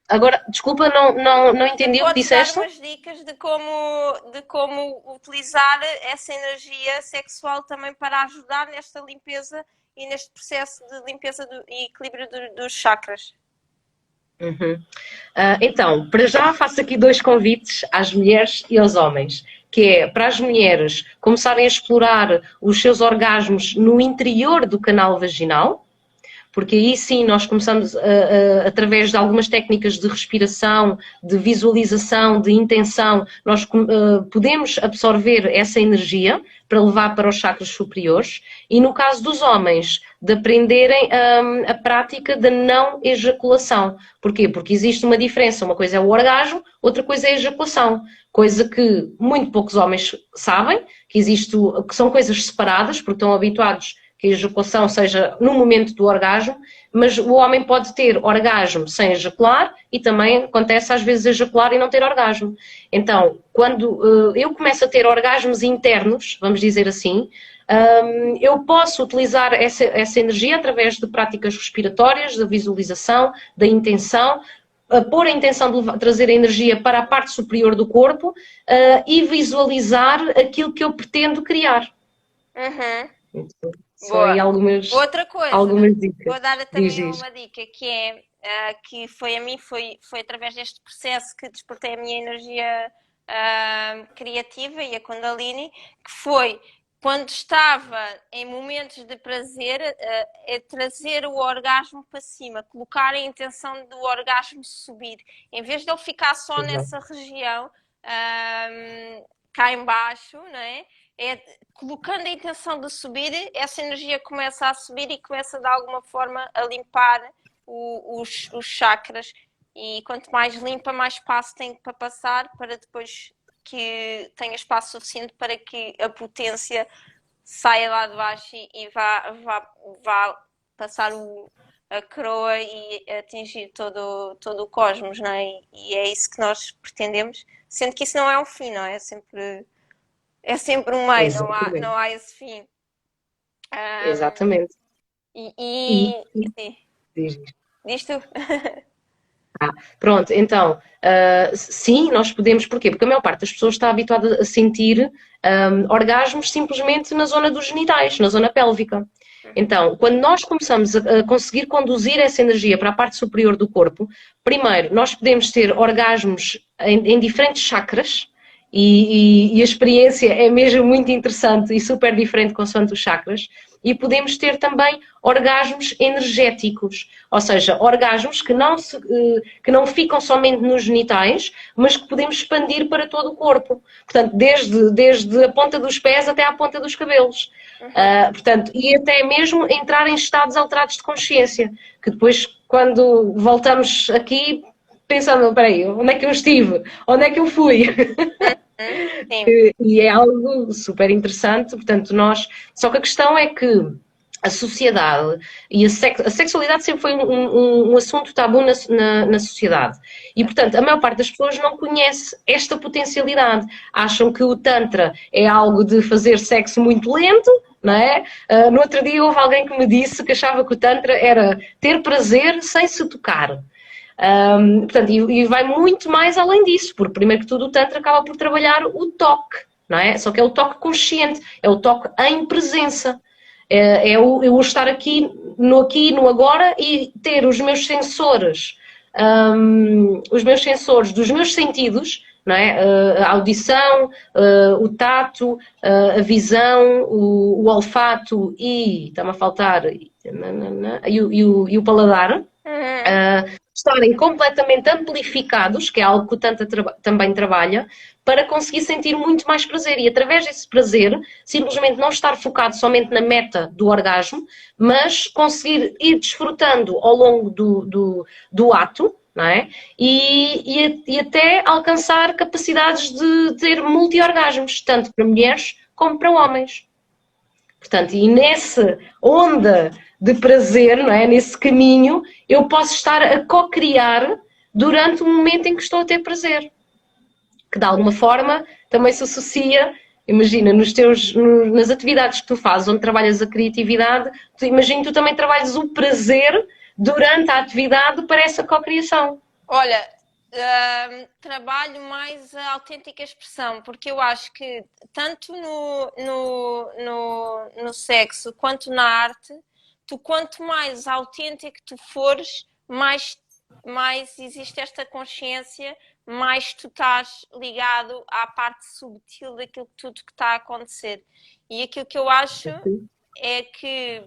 Agora, desculpa, não entendi o que disseste. Dar umas dicas de como utilizar essa energia sexual também para ajudar nesta limpeza e neste processo de limpeza e equilíbrio dos chakras. Então, para já faço aqui 2 convites às mulheres e aos homens, que é para as mulheres começarem a explorar os seus orgasmos no interior do canal vaginal, porque aí sim nós começamos, através de algumas técnicas de respiração, de visualização, de intenção, nós podemos absorver essa energia para levar para os chakras superiores. E no caso dos homens, de aprenderem a prática da não ejaculação. Porquê? Porque existe uma diferença. Uma coisa é o orgasmo, outra coisa é a ejaculação. Coisa que muito poucos homens sabem, que são coisas separadas, porque estão habituados que a ejaculação seja no momento do orgasmo, mas o homem pode ter orgasmo sem ejacular e também acontece às vezes ejacular e não ter orgasmo. Então, quando eu começo a ter orgasmos internos, vamos dizer assim, eu posso utilizar essa energia através de práticas respiratórias, da visualização, da intenção, pôr a intenção de trazer a energia para a parte superior do corpo e visualizar aquilo que eu pretendo criar. Então, outra coisa, dicas. Vou dar também uma dica que é que foi através deste processo que despertei a minha energia criativa e a Kundalini, que foi quando estava em momentos de prazer, é trazer o orgasmo para cima, colocar a intenção do orgasmo subir, em vez de ele ficar só nessa região cá embaixo, não é? Colocando a intenção de subir, essa energia começa a subir e começa de alguma forma a limpar os chakras, e quanto mais limpa, mais espaço tem para passar, para depois que tenha espaço suficiente para que a potência saia lá de baixo e vá passar a coroa e atingir todo o cosmos, não é? E é isso que nós pretendemos, sendo que isso não é um fim, não é? É sempre um meio, não há esse fim. Exatamente. Diz tu. Pronto, então, sim, nós podemos, porquê? Porque a maior parte das pessoas está habituada a sentir orgasmos simplesmente na zona dos genitais, na zona pélvica. Então, quando nós começamos a conseguir conduzir essa energia para a parte superior do corpo, primeiro, nós podemos ter orgasmos em diferentes chakras, e a experiência é mesmo muito interessante e super diferente consoante os chakras. e podemos ter também orgasmos energéticos, ou seja, orgasmos que não ficam somente nos genitais, mas que podemos expandir para todo o corpo. Portanto, desde a ponta dos pés até à ponta dos cabelos. Portanto, e até mesmo entrar em estados alterados de consciência, que depois, quando voltamos aqui, pensando, peraí, onde é que eu estive? Onde é que eu fui? E é algo super interessante, portanto, só que a questão é que a sociedade e a sexualidade sempre foi um assunto tabu na sociedade. E, portanto, a maior parte das pessoas não conhece esta potencialidade. Acham que o Tantra é algo de fazer sexo muito lento, não é? No outro dia houve alguém que me disse que achava que o Tantra era ter prazer sem se tocar. Portanto, e vai muito mais além disso, porque primeiro que tudo o Tantra acaba por trabalhar o toque, não é? Só que é o toque consciente, é o toque em presença. Eu estar aqui, no agora e ter os meus sensores dos meus sentidos, não é? A audição, o tato, a visão, o olfato e, está-me a faltar, e o paladar, estarem completamente amplificados, que é algo que o Tantra também trabalha, para conseguir sentir muito mais prazer. E através desse prazer, simplesmente não estar focado somente na meta do orgasmo, mas conseguir ir desfrutando ao longo do ato, não é? E até alcançar capacidades de ter multi-orgasmos, tanto para mulheres como para homens. Portanto, e nessa onda de prazer, não é? Nesse caminho, eu posso estar a co-criar durante o momento em que estou a ter prazer. Que de alguma forma também se associa, imagina, nas atividades que tu fazes, onde trabalhas a criatividade, imagina que tu também trabalhas o prazer durante a atividade para essa co-criação. Olha, trabalho mais a autêntica expressão, porque eu acho que tanto no sexo quanto na arte, quanto mais autêntico tu fores, mais existe esta consciência, mais tu estás ligado à parte subtil daquilo tudo que está a acontecer. E aquilo que eu acho é que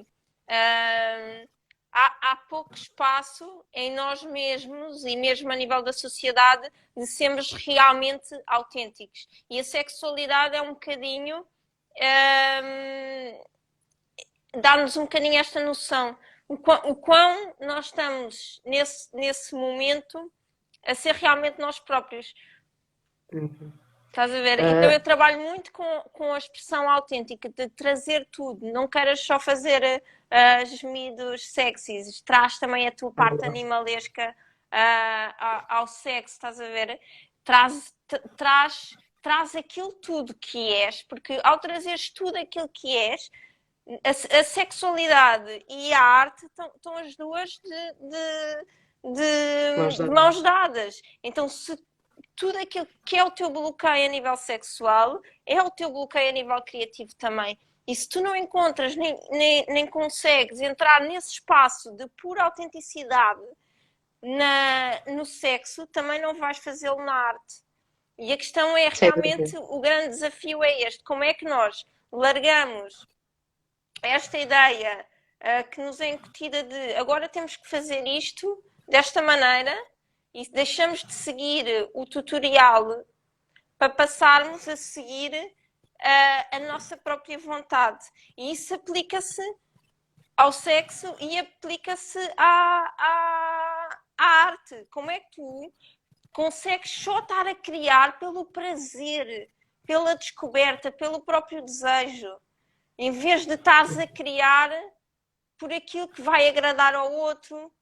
há pouco espaço em nós mesmos e mesmo a nível da sociedade de sermos realmente autênticos. E a sexualidade é um bocadinho... dá-nos um bocadinho esta noção. O quão nós estamos nesse momento a ser realmente nós próprios. Estás a ver? Então eu trabalho muito com a expressão autêntica, de trazer tudo. Não queiras só fazer gemidos sexys, traz também a tua parte animalesca ao sexo, estás a ver? Traz aquilo tudo que és, porque ao trazeres tudo aquilo que és, a sexualidade e a arte estão as duas de mãos dadas. Então, se tudo aquilo que é o teu bloqueio a nível sexual é o teu bloqueio a nível criativo também. E se tu não encontras nem consegues entrar nesse espaço de pura autenticidade no sexo, também não vais fazê-lo na arte. E a questão é realmente, o grande desafio é este: como é que nós largamos esta ideia que nos é incutida de agora temos que fazer isto desta maneira e deixamos de seguir o tutorial para passarmos a seguir a nossa própria vontade. E isso aplica-se ao sexo e aplica-se à arte. Como é que tu consegues só estar a criar pelo prazer, pela descoberta, pelo próprio desejo, em vez de estares a criar por aquilo que vai agradar ao outro,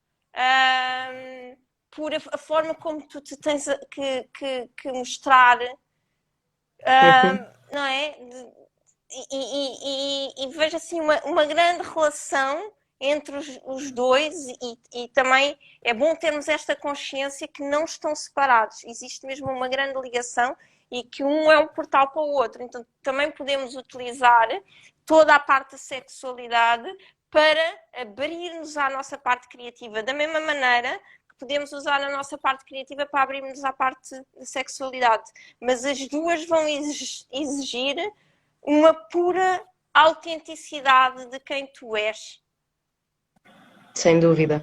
por a forma como tu te tens que mostrar, não é? E vejo assim uma grande relação entre os dois e também é bom termos esta consciência que não estão separados. Existe mesmo uma grande ligação e que um é um portal para o outro. Então também podemos utilizar toda a parte da sexualidade para abrir-nos à nossa parte criativa. Da mesma maneira que podemos usar a nossa parte criativa para abrirmos à parte da sexualidade. Mas as duas vão exigir uma pura autenticidade de quem tu és. Sem dúvida.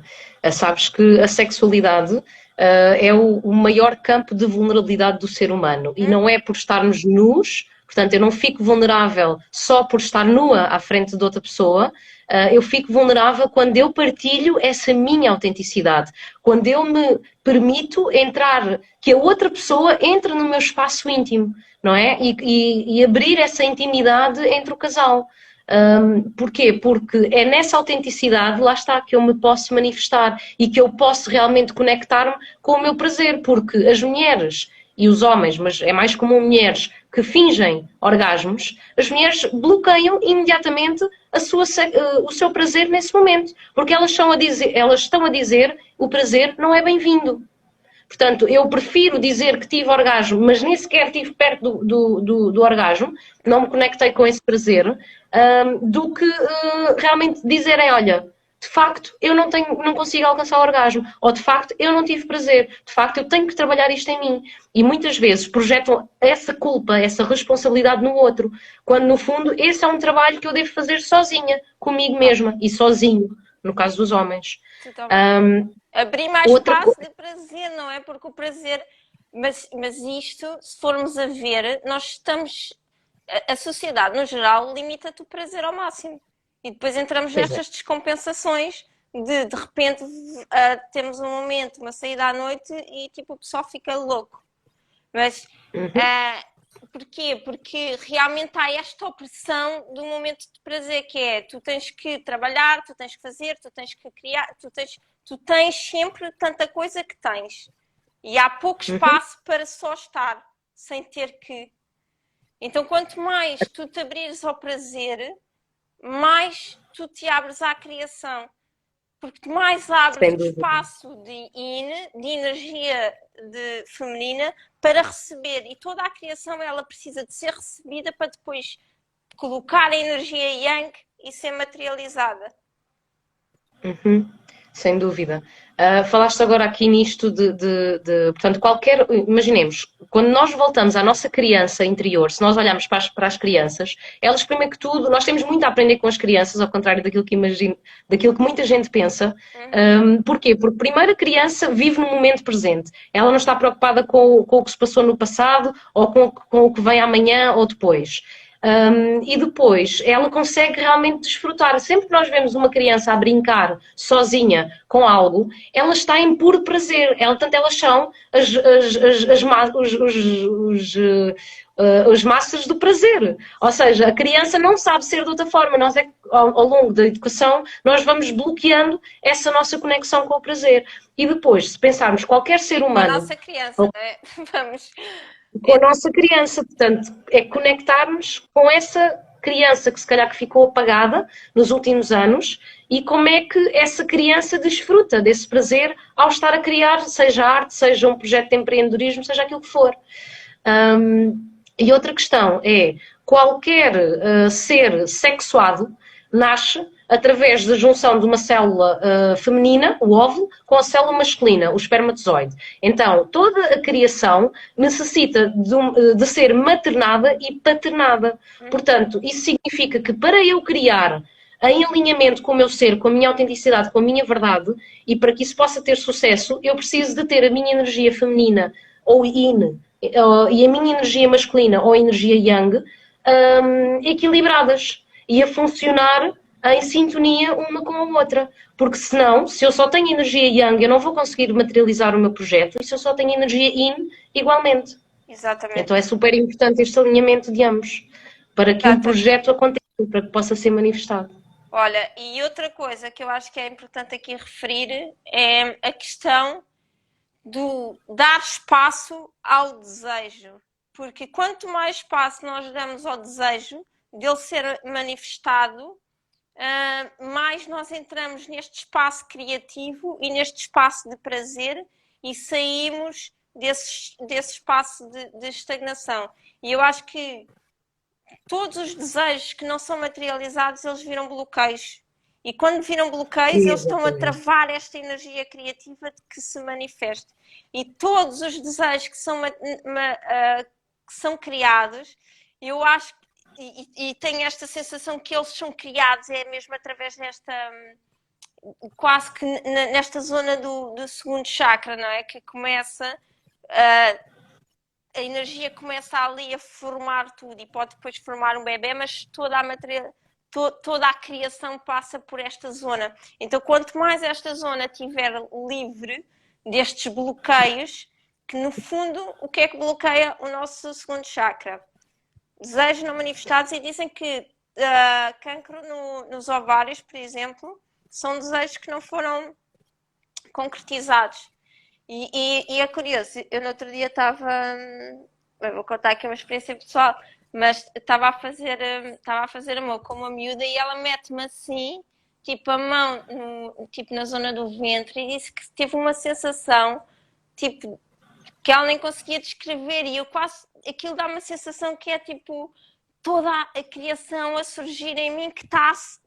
Sabes que a sexualidade é o maior campo de vulnerabilidade do ser humano e não é por estarmos nus, portanto, eu não fico vulnerável só por estar nua à frente de outra pessoa, eu fico vulnerável quando eu partilho essa minha autenticidade, quando eu me permito entrar, que a outra pessoa entre no meu espaço íntimo, não é? E abrir essa intimidade entre o casal. Porquê? Porque é nessa autenticidade, lá está, que eu me posso manifestar e que eu posso realmente conectar-me com o meu prazer, porque as mulheres e os homens, mas é mais comum mulheres que fingem orgasmos, as mulheres bloqueiam imediatamente o seu prazer nesse momento, porque elas estão a dizer o prazer não é bem-vindo. Portanto, eu prefiro dizer que tive orgasmo, mas nem sequer estive perto do orgasmo, não me conectei com esse prazer, do que realmente dizerem, olha, de facto eu não consigo alcançar o orgasmo, ou de facto eu não tive prazer, de facto eu tenho que trabalhar isto em mim. E muitas vezes projetam essa culpa, essa responsabilidade no outro, quando no fundo esse é um trabalho que eu devo fazer sozinha, comigo mesma e sozinho, no caso dos homens. Abrir mais espaço de prazer, não é? Porque o prazer... Mas isto, se formos a ver, nós estamos... A sociedade, no geral, limita-te o prazer ao máximo. E depois entramos nestas descompensações de repente, temos um momento, uma saída à noite e tipo, o pessoal fica louco. Mas... porquê? Porque realmente há esta opressão do momento de prazer, que é, tu tens que trabalhar, tu tens que fazer, tu tens que criar, tu tens sempre tanta coisa que tens. E há pouco espaço para só estar, sem ter que. Então, quanto mais tu te abrires ao prazer, mais tu te abres à criação. Porque mais abres o espaço de energia feminina para receber. E toda a criação, ela precisa de ser recebida para depois colocar a energia yang e ser materializada. Sem dúvida. Falaste agora aqui nisto portanto, imaginemos, quando nós voltamos à nossa criança interior, se nós olharmos para as crianças, elas, primeiro que tudo, nós temos muito a aprender com as crianças, ao contrário daquilo que muita gente pensa. Porquê? Porque primeiro a criança vive no momento presente. Ela não está preocupada com o que se passou no passado ou com o que vem amanhã ou depois. E depois ela consegue realmente desfrutar. Sempre que nós vemos uma criança a brincar sozinha com algo, ela está em puro prazer. Portanto, elas são os masters do prazer. Ou seja, a criança não sabe ser de outra forma. Nós ao longo da educação, nós vamos bloqueando essa nossa conexão com o prazer. E depois, se pensarmos qualquer ser humano... Com a nossa criança, não é? Vamos... Com a nossa criança, portanto, é conectarmos com essa criança que se calhar que ficou apagada nos últimos anos e como é que essa criança desfruta desse prazer ao estar a criar, seja arte, seja um projeto de empreendedorismo, seja aquilo que for. E outra questão é, qualquer ser sexuado nasce através da junção de uma célula feminina, o óvulo, com a célula masculina, o espermatozoide. Então, toda a criação necessita de ser maternada e paternada. Portanto, isso significa que para eu criar em alinhamento com o meu ser, com a minha autenticidade, com a minha verdade, e para que isso possa ter sucesso, eu preciso de ter a minha energia feminina, ou yin, e a minha energia masculina, ou energia yang, equilibradas e a funcionar em sintonia uma com a outra. Porque senão, se eu só tenho energia yang, eu não vou conseguir materializar o meu projeto, e se eu só tenho energia yin, igualmente. Exatamente. Então é super importante este alinhamento de ambos, para que o projeto aconteça, para que possa ser manifestado. Olha, e outra coisa que eu acho que é importante aqui referir é a questão do dar espaço ao desejo. Porque quanto mais espaço nós damos ao desejo dele ser manifestado, mais nós entramos neste espaço criativo e neste espaço de prazer e saímos desse espaço de estagnação. E eu acho que todos os desejos que não são materializados, eles viram bloqueios. E quando viram bloqueios, eles estão a travar esta energia criativa de que se manifesta. E todos os desejos que são criados, eu acho que e tenho esta sensação que eles são criados, é mesmo através desta, quase que nesta zona do segundo chakra, não é? Que começa, a energia começa ali a formar tudo e pode depois formar um bebê, mas toda a criação passa por esta zona. Então, quanto mais esta zona estiver livre destes bloqueios, que no fundo, o que é que bloqueia o nosso segundo chakra? Desejos não manifestados, e dizem que cancro nos ovários, por exemplo, são desejos que não foram concretizados. E é curioso, eu no outro dia estava, vou contar aqui uma experiência pessoal, mas estava a fazer amor com uma miúda e ela mete-me assim, tipo a mão tipo na zona do ventre, e disse que teve uma sensação, tipo, que ela nem conseguia descrever, e eu quase, aquilo dá uma sensação que é tipo toda a criação a surgir em mim, que está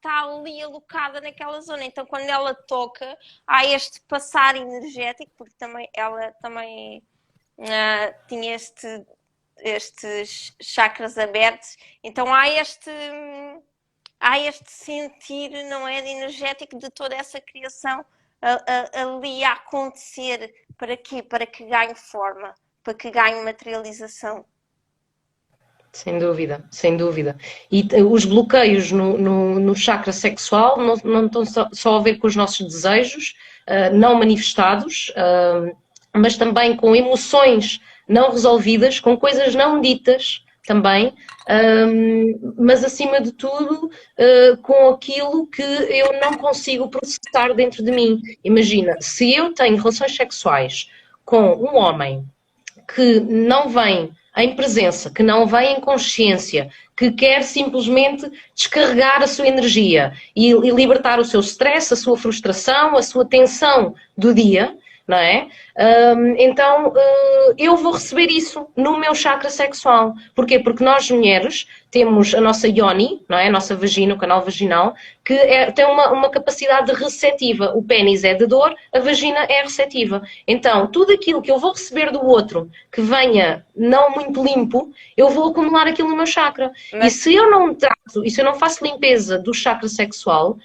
ali alocada naquela zona. Então, quando ela toca, há este passar energético, porque ela também tinha estes chakras abertos, então há este sentir, não é, de energético de toda essa criação ali a acontecer. Para quê? Para que ganhe forma, para que ganhe materialização. Sem dúvida, sem dúvida. E os bloqueios no chakra sexual não estão só a ver com os nossos desejos não manifestados, mas também com emoções não resolvidas, com coisas não ditas também, mas acima de tudo com aquilo que eu não consigo processar dentro de mim. Imagina, se eu tenho relações sexuais com um homem que não vem em presença, que não vem em consciência, que quer simplesmente descarregar a sua energia e libertar o seu stress, a sua frustração, a sua tensão do dia, não é? Então eu vou receber isso no meu chakra sexual. Porquê? Porque nós mulheres temos a nossa yoni, não é? A nossa vagina, o canal vaginal, que tem uma capacidade receptiva. O pênis é de dor, a vagina é receptiva. Então, tudo aquilo que eu vou receber do outro que venha não muito limpo, eu vou acumular aquilo no meu chakra. E se eu não trato, e se eu não faço limpeza do chakra sexual,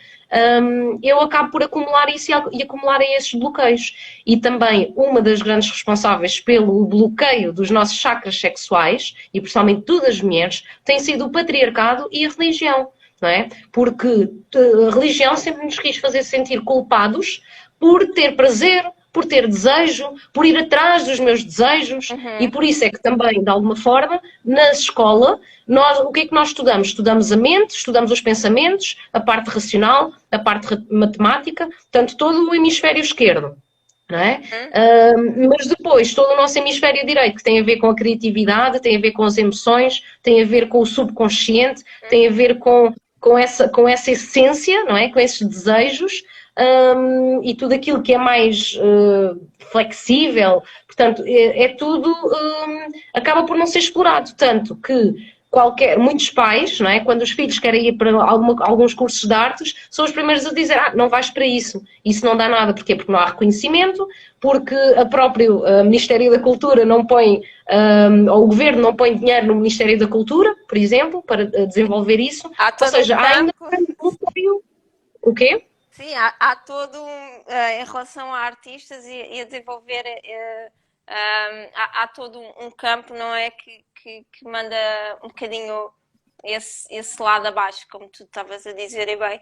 eu acabo por acumular isso e acumular esses bloqueios. E também uma das grandes responsáveis pelo bloqueio dos nossos chakras sexuais, e principalmente todas as mulheres, tem sido o patriarcado e a religião, não é? Porque a religião sempre nos quis fazer sentir culpados por ter prazer, por ter desejo, por ir atrás dos meus desejos, e por isso é que também, de alguma forma, na escola, o que é que nós estudamos? Estudamos a mente, estudamos os pensamentos, a parte racional, a parte matemática, portanto, todo o hemisfério esquerdo. Não é? Mas depois, todo o nosso hemisfério direito, que tem a ver com a criatividade, tem a ver com as emoções, tem a ver com o subconsciente, tem a ver com essa essência, não é? Com esses desejos, e tudo aquilo que é mais flexível, portanto, é tudo, acaba por não ser explorado, tanto que muitos pais, não é? Quando os filhos querem ir para alguns cursos de artes, são os primeiros a dizer, não vais para isso não dá nada. Porquê? Porque não há reconhecimento, porque o próprio Ministério da Cultura não põe, ou o Governo não põe dinheiro no Ministério da Cultura, por exemplo, para desenvolver isso. Ou seja, há ainda o quê? Sim, há todo em relação a artistas e a desenvolver, há todo um campo, não é, que manda um bocadinho esse lado abaixo, como tu estavas a dizer, e bem.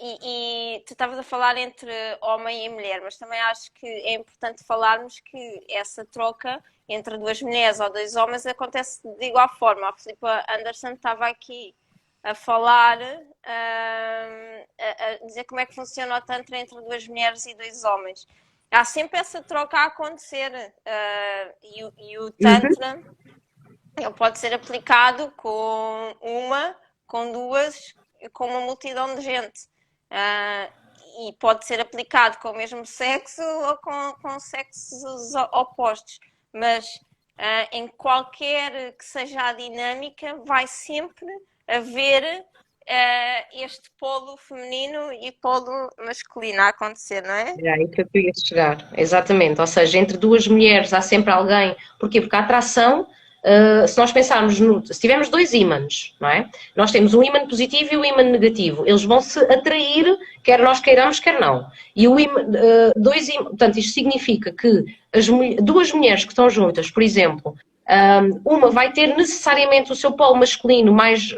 E tu estavas a falar entre homem e mulher, mas também acho que é importante falarmos que essa troca entre duas mulheres ou dois homens acontece de igual forma. A Filipa Anderson estava aqui a falar, a dizer como é que funciona o Tantra entre duas mulheres e dois homens. Há sempre essa troca a acontecer, e o Tantra ele pode ser aplicado com uma, com duas, com uma multidão de gente. E pode ser aplicado com o mesmo sexo ou com sexos opostos. Mas em qualquer que seja a dinâmica, vai sempre haver este polo feminino e polo masculino a acontecer, não é? É aí que eu queria chegar, exatamente. Ou seja, entre duas mulheres há sempre alguém. Porquê? Porque a atração se nós pensarmos, se tivermos dois ímãs, não é? Nós temos um ímã positivo e um ímã negativo. Eles vão se atrair, quer nós queiramos, quer não. E o ímã, portanto, isto significa que duas mulheres que estão juntas, por exemplo, uma vai ter necessariamente o seu polo masculino mais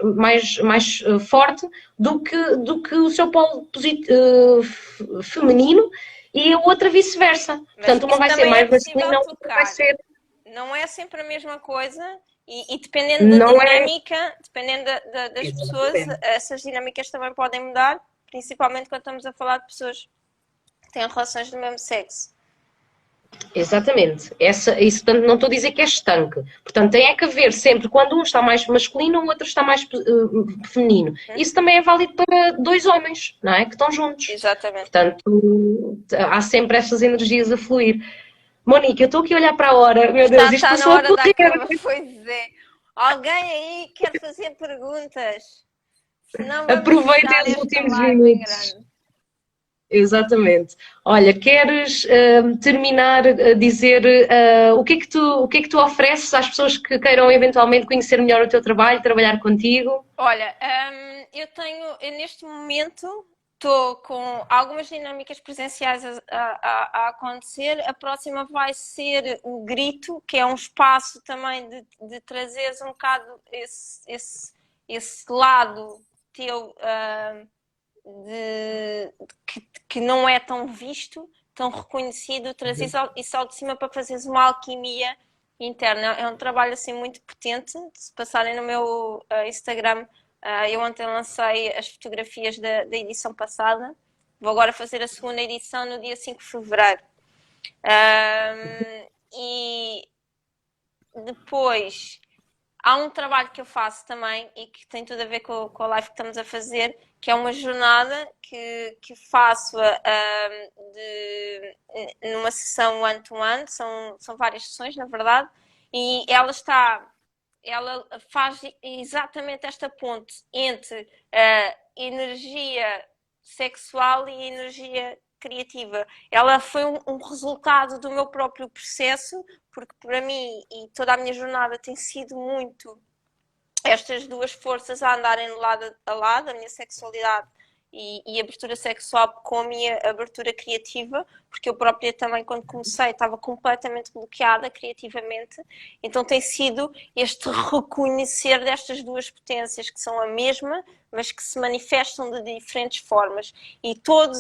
forte do que o seu polo feminino, e a outra vice-versa. Portanto, uma vai ser mais masculina, a outra vai ser... Não é sempre a mesma coisa e dependendo da dinâmica, dependendo das pessoas, essas dinâmicas também podem mudar, principalmente quando estamos a falar de pessoas que têm relações do mesmo sexo. Exatamente. Isso, portanto, não estou a dizer que é estanque. Portanto, tem é que haver sempre, quando um está mais masculino, o outro está mais feminino. Isso também é válido para dois homens, não é? Que estão juntos. Exatamente. Portanto, há sempre estas energias a fluir. Monique, eu estou aqui a olhar para a hora. Meu Deus, isto passou na hora da cama. Pois é. Alguém aí quer fazer perguntas? Senão aproveitem os últimos minutos. Exatamente. Olha, queres terminar a dizer o que é que tu ofereces às pessoas que queiram eventualmente conhecer melhor o teu trabalho, trabalhar contigo? Olha, eu neste momento estou com algumas dinâmicas presenciais a acontecer. A próxima vai ser o Grito, que é um espaço também de trazeres um bocado esse lado teu que não é tão visto, tão reconhecido, trazer isso ao de cima para fazeres uma alquimia interna. É um trabalho assim muito potente. Se passarem no meu Instagram, eu ontem lancei as fotografias da edição passada. Vou agora fazer a segunda edição no dia 5 de fevereiro. E depois há um trabalho que eu faço também e que tem tudo a ver com a live que estamos a fazer, que é uma jornada que faço numa sessão one-to-one. São várias sessões, na verdade, e ela faz exatamente esta ponte entre a energia sexual e a energia criativa. Ela foi um resultado do meu próprio processo, porque para mim e toda a minha jornada tem sido muito estas duas forças a andarem lado a lado, a minha sexualidade e abertura sexual com a minha abertura criativa, porque eu própria também, quando comecei, estava completamente bloqueada criativamente. Então tem sido este reconhecer destas duas potências que são a mesma, mas que se manifestam de diferentes formas. E tudo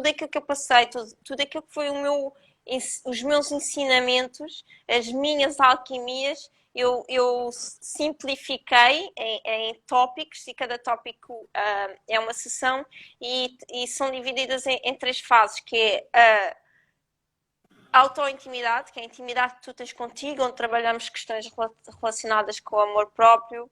aquilo que eu passei, tudo aquilo que foi os meus ensinamentos, as minhas alquimias, eu simplifiquei em tópicos, e cada tópico é uma sessão, e são divididas em três fases, que é a auto-intimidade, que é a intimidade que tu tens contigo, onde trabalhamos questões relacionadas com o amor próprio,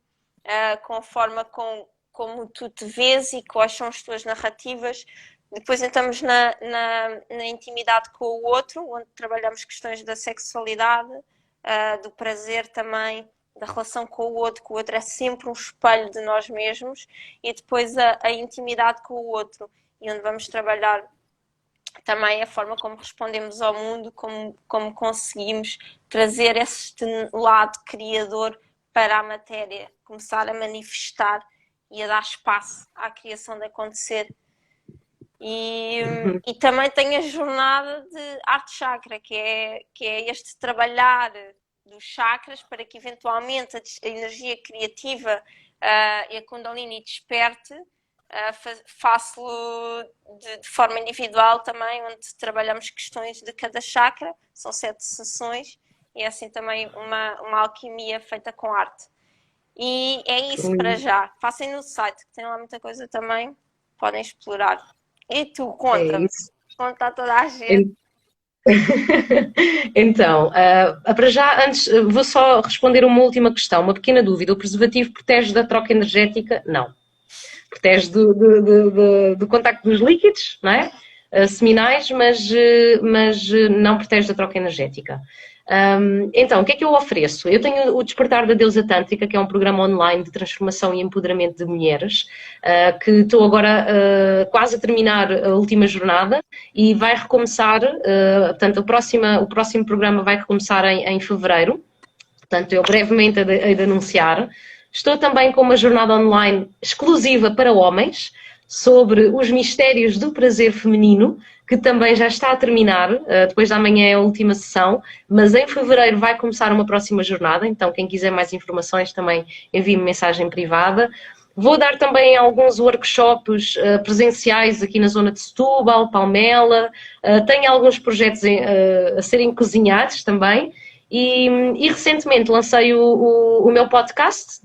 com a forma como tu te vês e quais são as tuas narrativas. Depois entramos na intimidade com o outro, onde trabalhamos questões da sexualidade, do prazer também, da relação com o outro, que o outro é sempre um espelho de nós mesmos, e depois a intimidade com o outro, e onde vamos trabalhar também a forma como respondemos ao mundo, como conseguimos trazer este lado criador para a matéria, começar a manifestar e a dar espaço à criação de acontecer. E também tem a jornada de arte chakra, que é este trabalhar dos chakras para que eventualmente a energia criativa e a Kundalini desperte. Faço-lo de forma individual também, onde trabalhamos questões de cada chakra. São 7 sessões e é assim também uma alquimia feita com arte. E é isso para já. Façam no site, que tem lá muita coisa também, podem explorar. E tu, conta-me, conta a toda a gente. Então, para já, antes, vou só responder uma última questão, uma pequena dúvida. O preservativo protege da troca energética? Não. Protege do contacto dos líquidos, não é? Seminais, mas não protege da troca energética. Então, o que é que eu ofereço? Eu tenho o Despertar da Deusa Tântrica, que é um programa online de transformação e empoderamento de mulheres, que estou agora quase a terminar a última jornada e vai recomeçar, portanto, o próximo programa vai recomeçar em fevereiro. Portanto, eu brevemente hei de anunciar. Estou também com uma jornada online exclusiva para homens sobre os mistérios do prazer feminino, que também já está a terminar, depois da manhã é a última sessão, mas em fevereiro vai começar uma próxima jornada, então quem quiser mais informações também envie-me mensagem privada. Vou dar também alguns workshops presenciais aqui na zona de Setúbal, Palmela, tenho alguns projetos a serem cozinhados também. E recentemente lancei o meu podcast,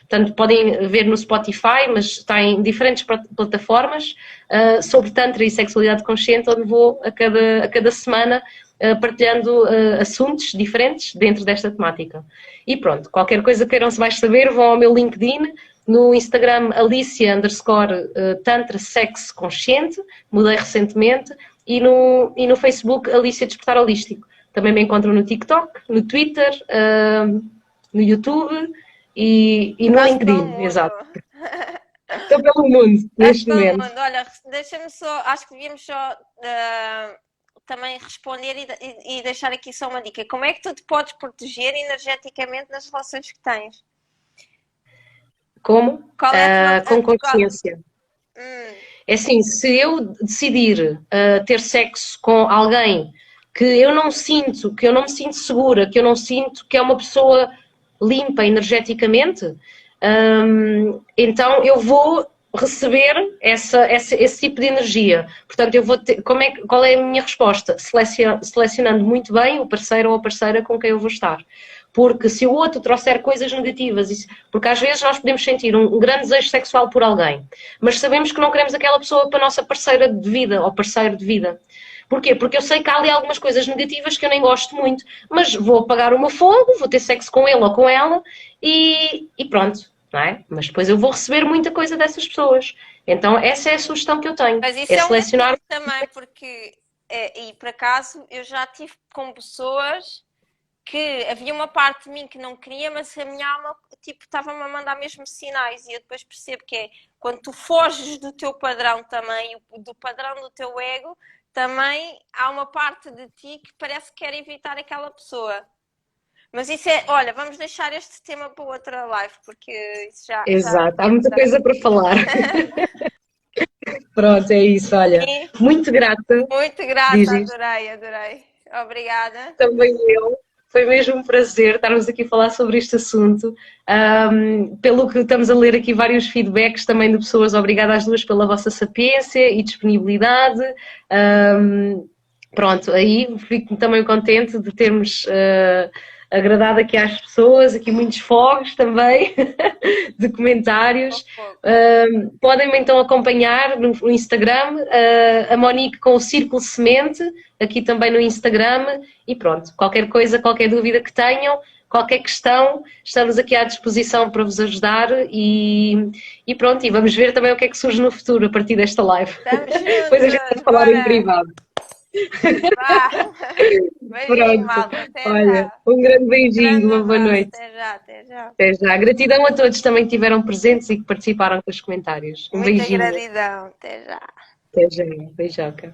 portanto podem ver no Spotify, mas está em diferentes plataformas, sobre Tantra e Sexualidade Consciente, onde vou a cada semana partilhando assuntos diferentes dentro desta temática. E pronto, qualquer coisa queiram se mais saber, vão ao meu LinkedIn, no Instagram Alicia_Tantra Sex Consciente, mudei recentemente, e no Facebook Alicia Despertar Holístico. Também me encontram no TikTok, no Twitter, no YouTube e no LinkedIn, exato. Estou pelo mundo, neste momento. Mundo. Olha, deixa-me só, acho que devíamos só também responder e deixar aqui só uma dica. Como é que tu te podes proteger energeticamente nas relações que tens? Como? Com consciência. É assim, se eu decidir ter sexo com alguém que eu não me sinto segura, que eu não sinto que é uma pessoa limpa energeticamente, então eu vou receber esse tipo de energia. Portanto, eu vou ter, qual é a minha resposta? Selecionando muito bem o parceiro ou a parceira com quem eu vou estar. Porque se o outro trouxer coisas negativas, porque às vezes nós podemos sentir um grande desejo sexual por alguém, mas sabemos que não queremos aquela pessoa para a nossa parceira de vida ou parceiro de vida. Porquê? Porque eu sei que há ali algumas coisas negativas que eu nem gosto muito, mas vou apagar o meu fogo, vou ter sexo com ele ou com ela e pronto, não é? Mas depois eu vou receber muita coisa dessas pessoas. Então essa é a sugestão que eu tenho. Mas isso é selecionar também, porque, e por acaso, eu já tive com pessoas que havia uma parte de mim que não queria, mas a minha alma tipo, estava-me a mandar mesmo sinais, e eu depois percebo que é quando tu foges do teu padrão também, do padrão do teu ego, também há uma parte de ti que parece que quer evitar aquela pessoa. Mas isso é, olha, vamos deixar este tema para outra live, porque isso já... Exato, há muita coisa para falar. Pronto, é isso, olha. Muito grata. Muito grata, adorei. Obrigada. Também eu. Foi mesmo um prazer estarmos aqui a falar sobre este assunto. Pelo que estamos a ler aqui vários feedbacks também de pessoas, obrigada às duas pela vossa sapiência e disponibilidade. Pronto, aí fico também contente de termos agradado aqui às pessoas, aqui muitos fogos também, de comentários. Podem-me então acompanhar no Instagram, a Monique com o Círculo Semente, aqui também no Instagram, e pronto, qualquer coisa, qualquer dúvida que tenham, qualquer questão, estamos aqui à disposição para vos ajudar e pronto, e vamos ver também o que é que surge no futuro a partir desta live. Depois a gente vai falar em privado. Beijinho, malta. Olha, um grande beijinho, uma boa noite. Até já. Até já. Gratidão a todos também que estiveram presentes e que participaram com os comentários. Um beijinho. Muita gratidão. Até já. Até já. Beijoca.